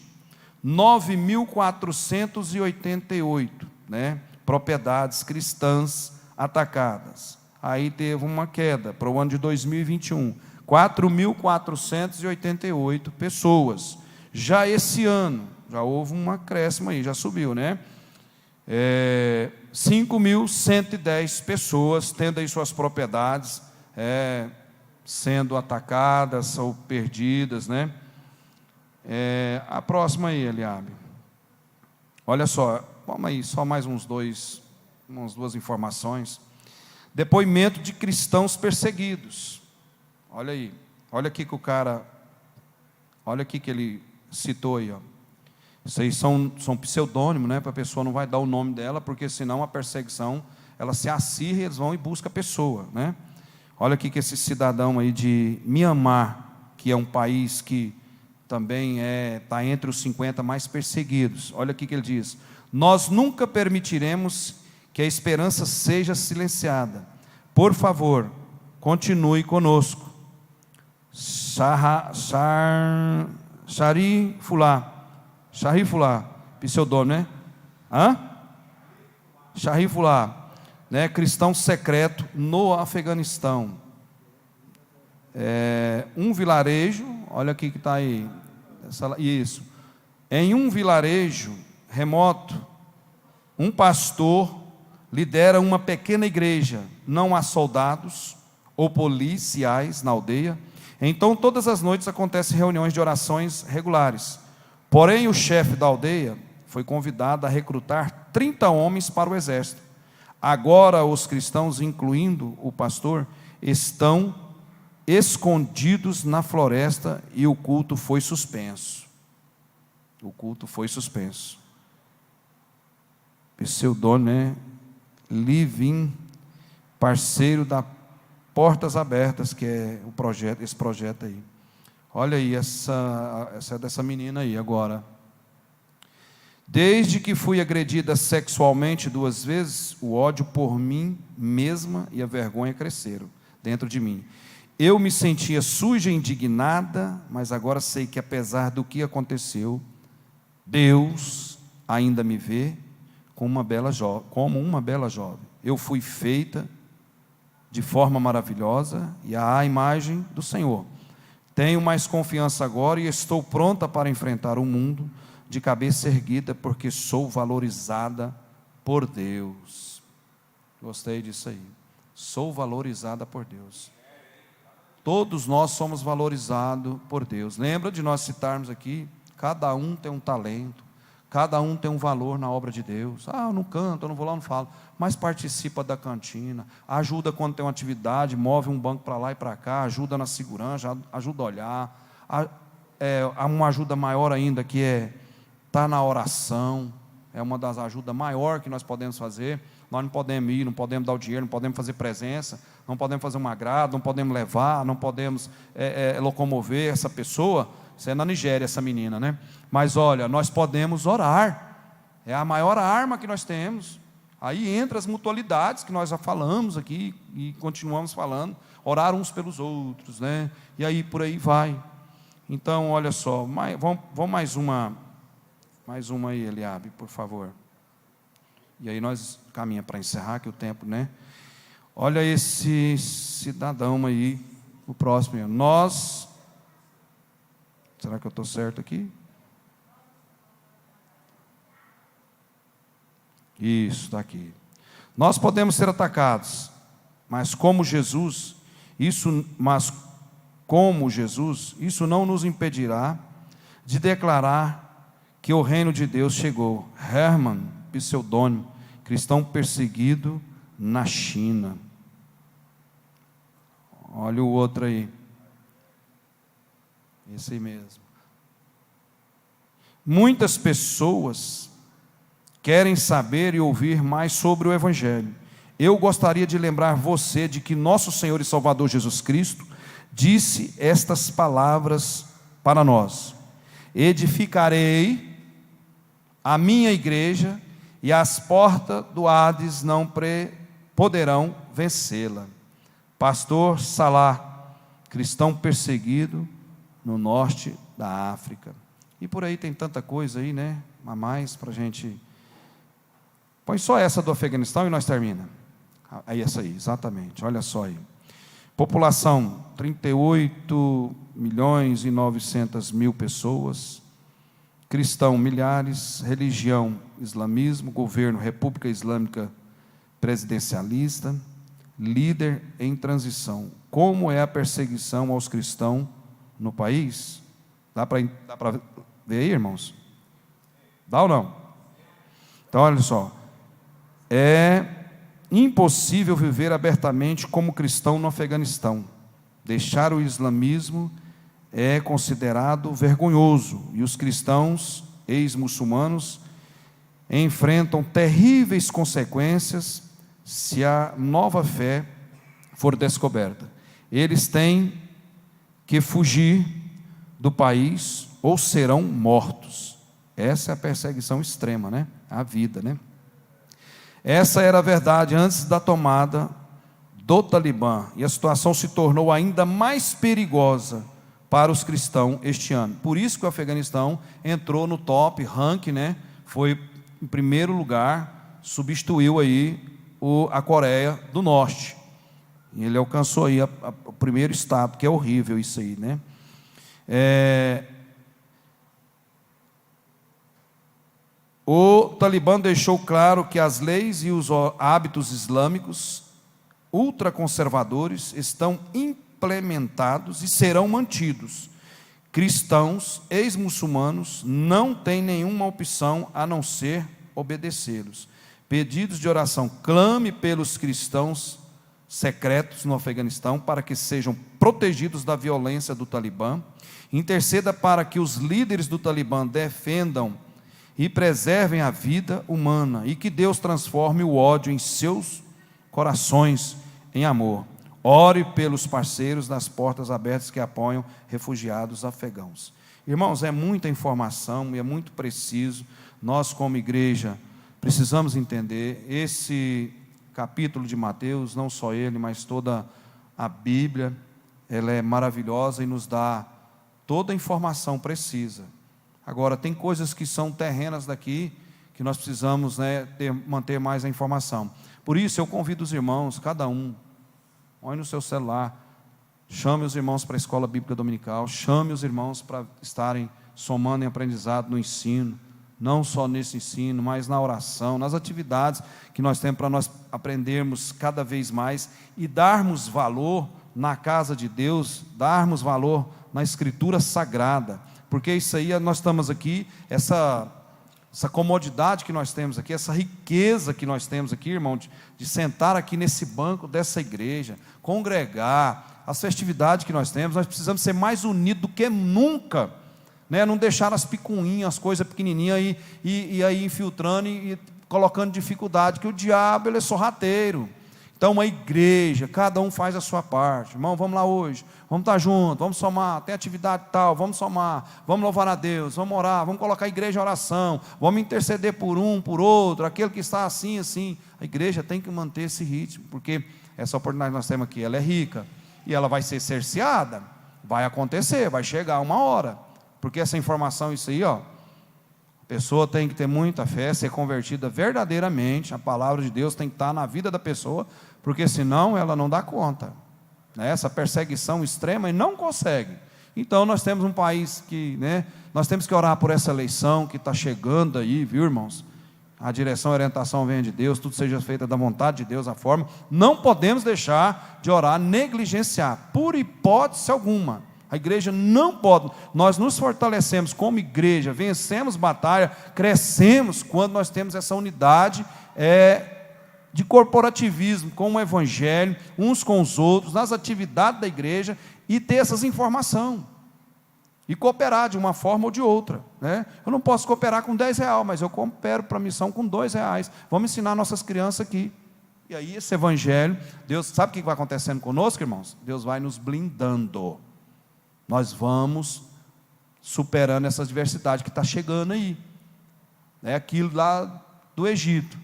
9.488, né, propriedades cristãs atacadas. Aí teve uma queda para o ano de 2021, 4.488 pessoas. Já esse ano, já houve um acréscimo aí, já subiu, né? 5.110 pessoas tendo aí suas propriedades sendo atacadas ou perdidas, né? A próxima aí, Eliabe. Olha só, vamos aí, só mais umas duas informações. Depoimento de cristãos perseguidos. Olha aí, olha aqui que o cara, olha aqui que ele citou aí, ó. Isso aí são pseudônimos, né? Para a pessoa não vai dar o nome dela, porque senão a perseguição, ela se acirra e eles vão e buscam a pessoa, né? Olha aqui que esse cidadão aí de Mianmar, que é um país que também está entre os 50 mais perseguidos. Olha aqui que ele diz: nós nunca permitiremos que a esperança seja silenciada. Por favor, continue conosco. Sharifullah, pseudônimo, né? Sharifullah, né? Cristão secreto no Afeganistão. Um vilarejo, olha aqui que está aí, isso. Em um vilarejo remoto, um pastor lidera uma pequena igreja, não há soldados ou policiais na aldeia. Então, todas as noites acontecem reuniões de orações regulares. Porém, o chefe da aldeia foi convidado a recrutar 30 homens para o exército. Agora, os cristãos, incluindo o pastor, estão escondidos na floresta e o culto foi suspenso. O culto foi suspenso. Pseudônimo, né? Livin, parceiro da Portas Abertas, que é esse projeto aí. Olha aí, essa é dessa menina aí agora. Desde que fui agredida sexualmente 2 vezes, o ódio por mim mesma e a vergonha cresceram dentro de mim. Eu me sentia suja e indignada, mas agora sei que apesar do que aconteceu, Deus ainda me vê como uma bela jovem. Eu fui feita de forma maravilhosa e à imagem do Senhor. Tenho mais confiança agora e estou pronta para enfrentar o mundo de cabeça erguida, porque sou valorizada por Deus. Gostei disso aí. Sou valorizada por Deus. Todos nós somos valorizados por Deus. Lembra de nós citarmos aqui, cada um tem um talento, cada um tem um valor na obra de Deus. Eu não canto, eu não vou lá, não falo, mas participa da cantina, ajuda quando tem uma atividade, move um banco para lá e para cá, ajuda na segurança, ajuda a olhar. Há uma ajuda maior ainda, que é estar na oração, é uma das ajudas maiores que nós podemos fazer. Nós não podemos ir, não podemos dar o dinheiro, não podemos fazer presença, não podemos fazer um agrado, não podemos levar, não podemos locomover essa pessoa. Isso é na Nigéria, essa menina, né? Mas olha, nós podemos orar, é a maior arma que nós temos. Aí entra as mutualidades que nós já falamos aqui e continuamos falando, orar uns pelos outros, né? E aí por aí vai. Então, olha só, vamos mais uma aí, Eliabe, por favor. E aí nós caminhamos para encerrar, que o tempo, né? Olha esse cidadão aí, O próximo, nós... Será que eu estou certo aqui? Isso, está aqui. Nós podemos ser atacados, mas como Jesus, isso não nos impedirá de declarar que o reino de Deus chegou. Hermann, pseudônimo, cristão perseguido na China. Olha o outro aí. Esse aí mesmo. Muitas pessoas querem saber e ouvir mais sobre o Evangelho. Eu gostaria de lembrar você de que nosso Senhor e Salvador Jesus Cristo disse estas palavras para nós: edificarei a minha igreja e as portas do Hades não poderão vencê-la. Pastor Salah, cristão perseguido no norte da África. E por aí tem tanta coisa aí, né? A mais para a gente... Põe só essa do Afeganistão e nós termina. Aí essa aí, exatamente, olha só aí. População, 38.900.000 pessoas. Cristão, milhares. Religião, islamismo. Governo, República Islâmica Presidencialista. Líder em transição. Como é a perseguição aos cristãos no país? Dá para ver aí, irmãos? Dá ou não? Então, olha só. É impossível viver abertamente como cristão no Afeganistão. Deixar o islamismo é considerado vergonhoso, e os cristãos ex-muçulmanos enfrentam terríveis consequências se a nova fé for descoberta. Eles têm que fugir do país ou serão mortos. Essa é a perseguição extrema, né? A vida, né? Essa era a verdade antes da tomada do Talibã, e a situação se tornou ainda mais perigosa para os cristãos este ano. Por isso que o Afeganistão entrou no top rank, né? Foi em primeiro lugar, substituiu aí a Coreia do Norte. E ele alcançou aí o primeiro estado, que é horrível isso aí, né? O Talibã deixou claro que as leis e os hábitos islâmicos ultraconservadores estão implementados e serão mantidos. Cristãos, ex-muçulmanos, não têm nenhuma opção a não ser obedecê-los. Pedidos de oração: clame pelos cristãos secretos no Afeganistão para que sejam protegidos da violência do Talibã. Interceda para que os líderes do Talibã defendam e preservem a vida humana, e que Deus transforme o ódio em seus corações em amor. Ore pelos parceiros das portas abertas que apoiam refugiados afegãos. Irmãos, é muita informação e é muito preciso. Nós, como igreja, precisamos entender esse capítulo de Mateus, não só ele, mas toda a Bíblia, ela é maravilhosa e nos dá toda a informação precisa. Agora, tem coisas que são terrenas daqui, que nós precisamos, né, manter mais a informação. Por isso, eu convido os irmãos, cada um, olhe no seu celular, chame os irmãos para a escola bíblica dominical, chame os irmãos para estarem somando em aprendizado no ensino, não só nesse ensino, mas na oração, nas atividades que nós temos para nós aprendermos cada vez mais e darmos valor na casa de Deus, darmos valor na Escritura Sagrada, porque isso aí, nós estamos aqui, essa comodidade que nós temos aqui, essa riqueza que nós temos aqui, irmão, de sentar aqui nesse banco dessa igreja, congregar, as festividades que nós temos, nós precisamos ser mais unidos do que nunca, né? Não deixar as picuinhas, as coisas pequenininhas e aí infiltrando e colocando dificuldade, que o diabo, ele é sorrateiro. Então, uma igreja, cada um faz a sua parte. Irmão, vamos lá hoje, vamos estar juntos, vamos somar, tem atividade tal, vamos somar, vamos louvar a Deus, vamos orar, vamos colocar a igreja em oração, vamos interceder por um, por outro, aquele que está assim, assim. A igreja tem que manter esse ritmo, porque essa oportunidade que nós temos aqui, ela é rica, e ela vai ser cerceada, vai acontecer, vai chegar uma hora, porque essa informação, isso aí, ó, a pessoa tem que ter muita fé, ser convertida verdadeiramente, a palavra de Deus tem que estar na vida da pessoa, porque senão ela não dá conta, né, essa perseguição extrema e não conseguem. Então nós temos um país que, né, nós temos que orar por essa eleição que está chegando aí, viu, irmãos? A direção e a orientação vem de Deus, tudo seja feito da vontade de Deus, a forma. Não podemos deixar de orar, negligenciar, por hipótese alguma. A igreja não pode, nós nos fortalecemos como igreja, vencemos batalha, crescemos quando nós temos essa unidade de corporativismo com o evangelho, uns com os outros, nas atividades da igreja, e ter essas informações, e cooperar de uma forma ou de outra, né? Eu não posso cooperar com R$10, mas eu coopero para a missão com R$2, vamos ensinar nossas crianças aqui, e aí esse evangelho, Deus, sabe o que vai acontecendo conosco, irmãos? Deus vai nos blindando, nós vamos superando essa adversidade que está chegando aí, é aquilo lá do Egito,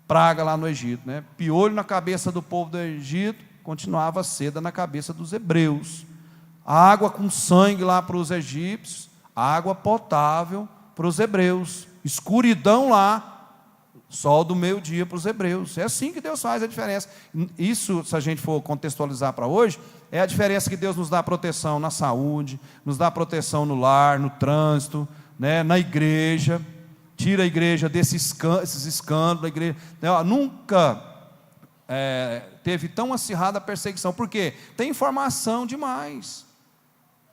praga lá no Egito, né? Piolho na cabeça do povo do Egito, continuava seda na cabeça dos hebreus, água com sangue lá para os egípcios, água potável para os hebreus, escuridão lá, sol do meio-dia para os hebreus. É assim que Deus faz a diferença. Isso, se a gente for contextualizar para hoje, é a diferença que Deus nos dá proteção na saúde, nos dá proteção no lar, no trânsito, né, na igreja, tira a igreja desses escândalos, a igreja, nunca teve tão acirrada a perseguição, porque tem informação demais.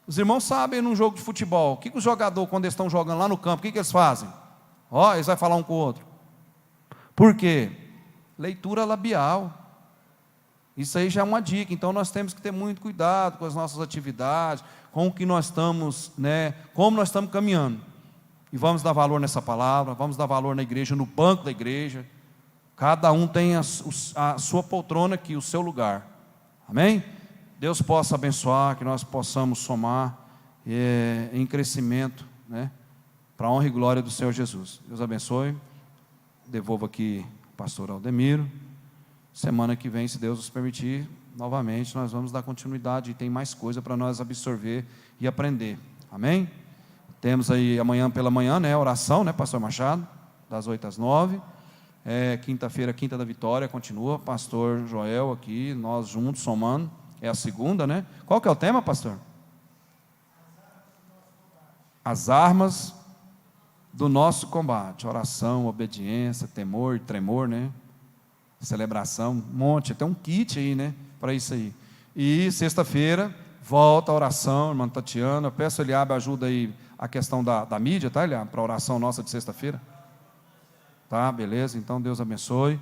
Os irmãos sabem, num jogo de futebol, o que os jogadores, quando eles estão jogando lá no campo, o que eles fazem? Eles vão falar um com o outro. Por quê? Leitura labial. Isso aí já é uma dica. Então nós temos que ter muito cuidado com as nossas atividades, com o que nós estamos, né, como nós estamos caminhando. E vamos dar valor nessa palavra, vamos dar valor na igreja, no banco da igreja. Cada um tem a sua poltrona aqui, o seu lugar. Amém? Deus possa abençoar, que nós possamos somar em crescimento, né, para a honra e glória do Senhor Jesus. Deus abençoe. Devolvo aqui o pastor Aldemiro. Semana que vem, se Deus nos permitir, novamente nós vamos dar continuidade e tem mais coisa para nós absorver e aprender. Amém? Temos aí amanhã pela manhã, né, oração, né, pastor Machado, das 8 às 9. Quinta-feira, Quinta da Vitória, continua, pastor Joel aqui, nós juntos, somando, é a segunda, né? Qual que é o tema, pastor? As armas do nosso combate, oração, obediência, temor, tremor, né? Celebração, um monte, tem um kit aí, né, para isso aí. E sexta-feira, volta a oração, irmã Tatiana, peço Eliabe ajuda aí a questão da mídia, tá, Eliabe, para a oração nossa de sexta-feira. Tá, beleza, então Deus abençoe.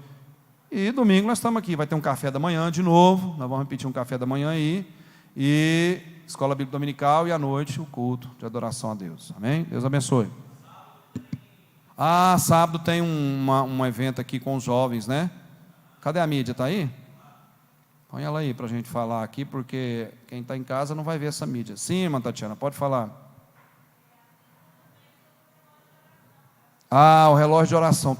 E domingo nós estamos aqui, vai ter um café da manhã de novo, nós vamos repetir um café da manhã aí, e escola bíblica dominical, e à noite o culto de adoração a Deus, amém? Deus abençoe. Sábado tem um evento aqui com os jovens, né? Cadê a mídia, está aí? Põe ela aí para a gente falar aqui, porque quem está em casa não vai ver essa mídia. Sim, irmã Tatiana, pode falar. O relógio de oração.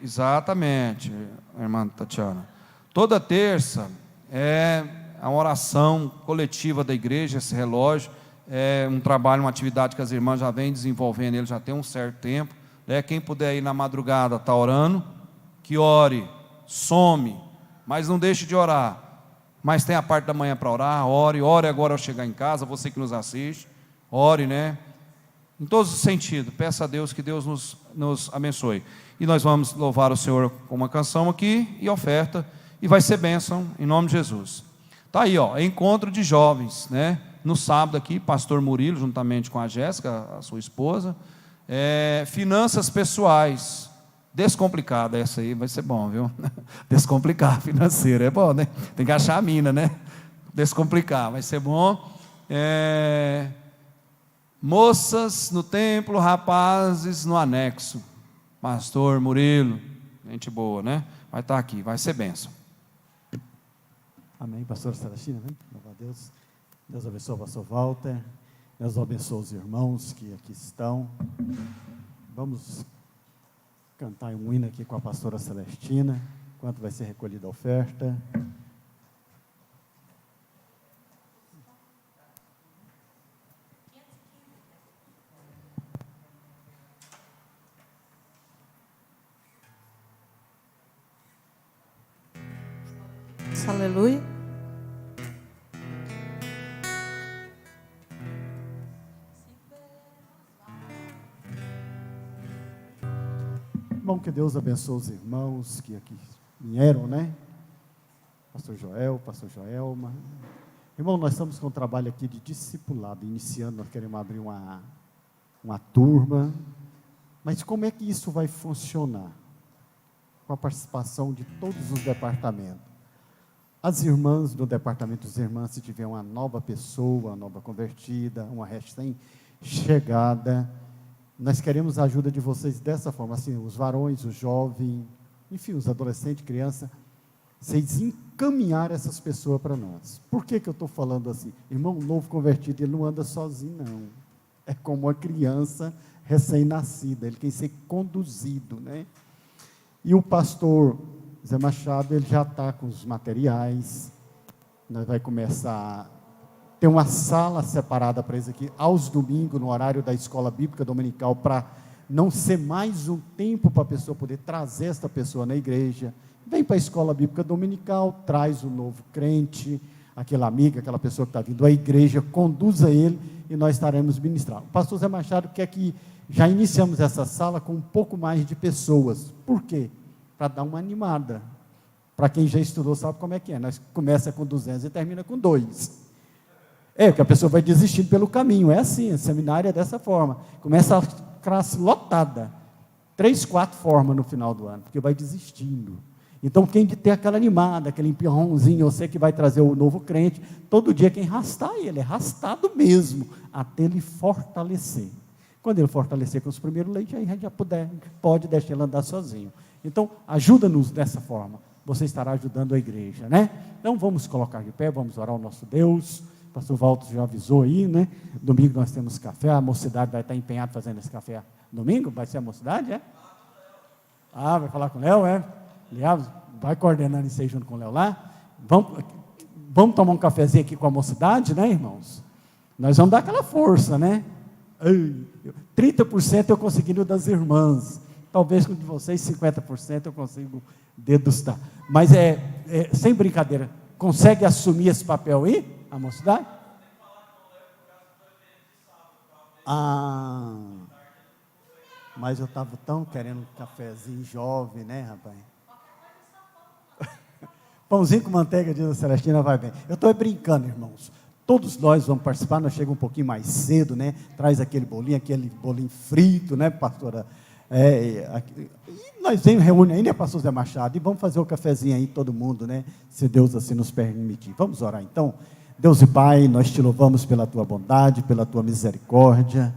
Exatamente, irmã Tatiana. Toda terça é uma oração coletiva da igreja, esse relógio. É um trabalho, uma atividade que as irmãs já vêm desenvolvendo, ele já tem um certo tempo. Quem puder ir na madrugada, está orando, que ore, some, mas não deixe de orar. Mas tem a parte da manhã para orar, ore agora ao chegar em casa, você que nos assiste, ore, né? Em todos os sentidos, peça a Deus que Deus nos abençoe. E nós vamos louvar o Senhor com uma canção aqui, e oferta, e vai ser bênção, em nome de Jesus. Está aí, encontro de jovens, né? No sábado aqui, pastor Murilo, juntamente com a Jéssica, a sua esposa, finanças pessoais, descomplicada, essa aí vai ser bom, viu? Descomplicar financeira, é bom, né? Tem que achar a mina, né? Descomplicar, vai ser bom. Moças no templo, rapazes no anexo. Pastor Murilo, gente boa, né? Vai estar aqui, vai ser bênção. Amém, pastor Celestino, né? Louva a Deus. Deus abençoe o pastor Walter. Deus abençoe os irmãos que aqui estão. Vamos cantar um hino aqui com a pastora Celestina, enquanto vai ser recolhida a oferta. Aleluia. Bom, que Deus abençoe os irmãos que aqui vieram, né? Pastor Joel, Pastor Joelma. Irmão, nós estamos com um trabalho aqui de discipulado, iniciando, nós queremos abrir uma turma. Mas como é que isso vai funcionar? Com a participação de todos os departamentos. As irmãs do departamento das irmãs, se tiver uma nova pessoa, uma nova convertida, uma recém-chegada, nós queremos a ajuda de vocês dessa forma, assim, os varões, os jovens, enfim, os adolescentes, crianças, vocês encaminhar essas pessoas para nós. Por que eu estou falando assim? Irmão, novo convertido, ele não anda sozinho, não. É como uma criança recém-nascida, ele tem que ser conduzido, né? E o pastor Zé Machado, ele já está com os materiais, nós vamos começar, tem uma sala separada para isso aqui, aos domingos, no horário da escola bíblica dominical, para não ser mais um tempo para a pessoa poder trazer esta pessoa na igreja. Vem para a escola bíblica dominical, traz o novo crente, aquela amiga, aquela pessoa que está vindo à igreja, conduza ele e nós estaremos ministrando. O pastor Zé Machado quer que já iniciamos essa sala com um pouco mais de pessoas. Por quê? Para dar uma animada. Para quem já estudou sabe como é que é. Nós começa com 200 e termina com 2. Que a pessoa vai desistindo pelo caminho. É assim, a seminário é dessa forma. Começa a classe lotada. 3, 4 formas no final do ano, porque vai desistindo. Então, quem tem aquela animada, aquele empurrãozinho, você que vai trazer o novo crente, todo dia quem arrastar ele, é arrastado mesmo, até ele fortalecer. Quando ele fortalecer com os primeiros leitos, aí a gente já pode deixar ele andar sozinho. Então, ajuda-nos dessa forma. Você estará ajudando a igreja, né? Então, vamos colocar de pé, vamos orar ao nosso Deus. O pastor Walter já avisou aí, né? Domingo nós temos café, a mocidade vai estar empenhada fazendo esse café. Domingo vai ser a mocidade, é? Vai falar com o Léo, é? Aliás, vai coordenando isso aí junto com o Léo lá. Vamos tomar um cafezinho aqui com a mocidade, né, irmãos? Nós vamos dar aquela força, né? 30% eu consegui no das irmãs. Talvez com o de vocês, 50% eu consigo degustar. Mas sem brincadeira, consegue assumir esse papel aí, a mocidade? Mas eu estava tão querendo um cafezinho jovem, né, rapaz? Pãozinho com manteiga, diz a Celestina, vai bem. Eu estou brincando, irmãos. Todos nós vamos participar, nós chegamos um pouquinho mais cedo, né? Traz aquele bolinho frito, né, pastora? E nós reúne aí, né, pastor Zé Machado? E vamos fazer o cafezinho aí, todo mundo, né? Se Deus assim nos permitir. Vamos orar então? Deus e Pai, nós te louvamos pela tua bondade, pela tua misericórdia.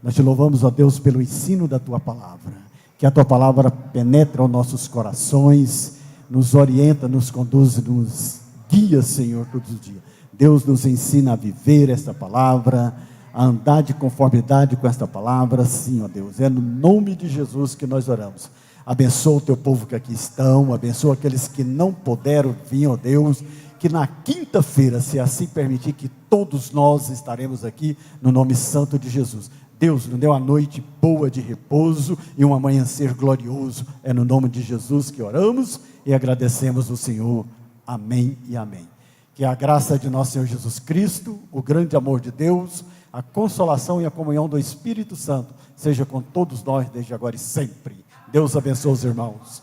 Nós te louvamos, ó Deus, pelo ensino da tua palavra. Que a tua palavra penetre aos nossos corações, nos orienta, nos conduz, nos guia, Senhor, todos os dias. Deus nos ensina a viver esta palavra, a andar de conformidade com esta palavra, sim, ó Deus. É no nome de Jesus que nós oramos. Abençoa o teu povo que aqui estão, abençoa aqueles que não puderam vir, ó Deus, que na quinta-feira, se assim permitir, que todos nós estaremos aqui, no nome santo de Jesus. Deus nos deu uma noite boa de repouso e um amanhecer glorioso. É no nome de Jesus que oramos e agradecemos ao Senhor. Amém e amém. Que a graça de nosso Senhor Jesus Cristo, o grande amor de Deus, a consolação e a comunhão do Espírito Santo seja com todos nós desde agora e sempre. Deus abençoe os irmãos.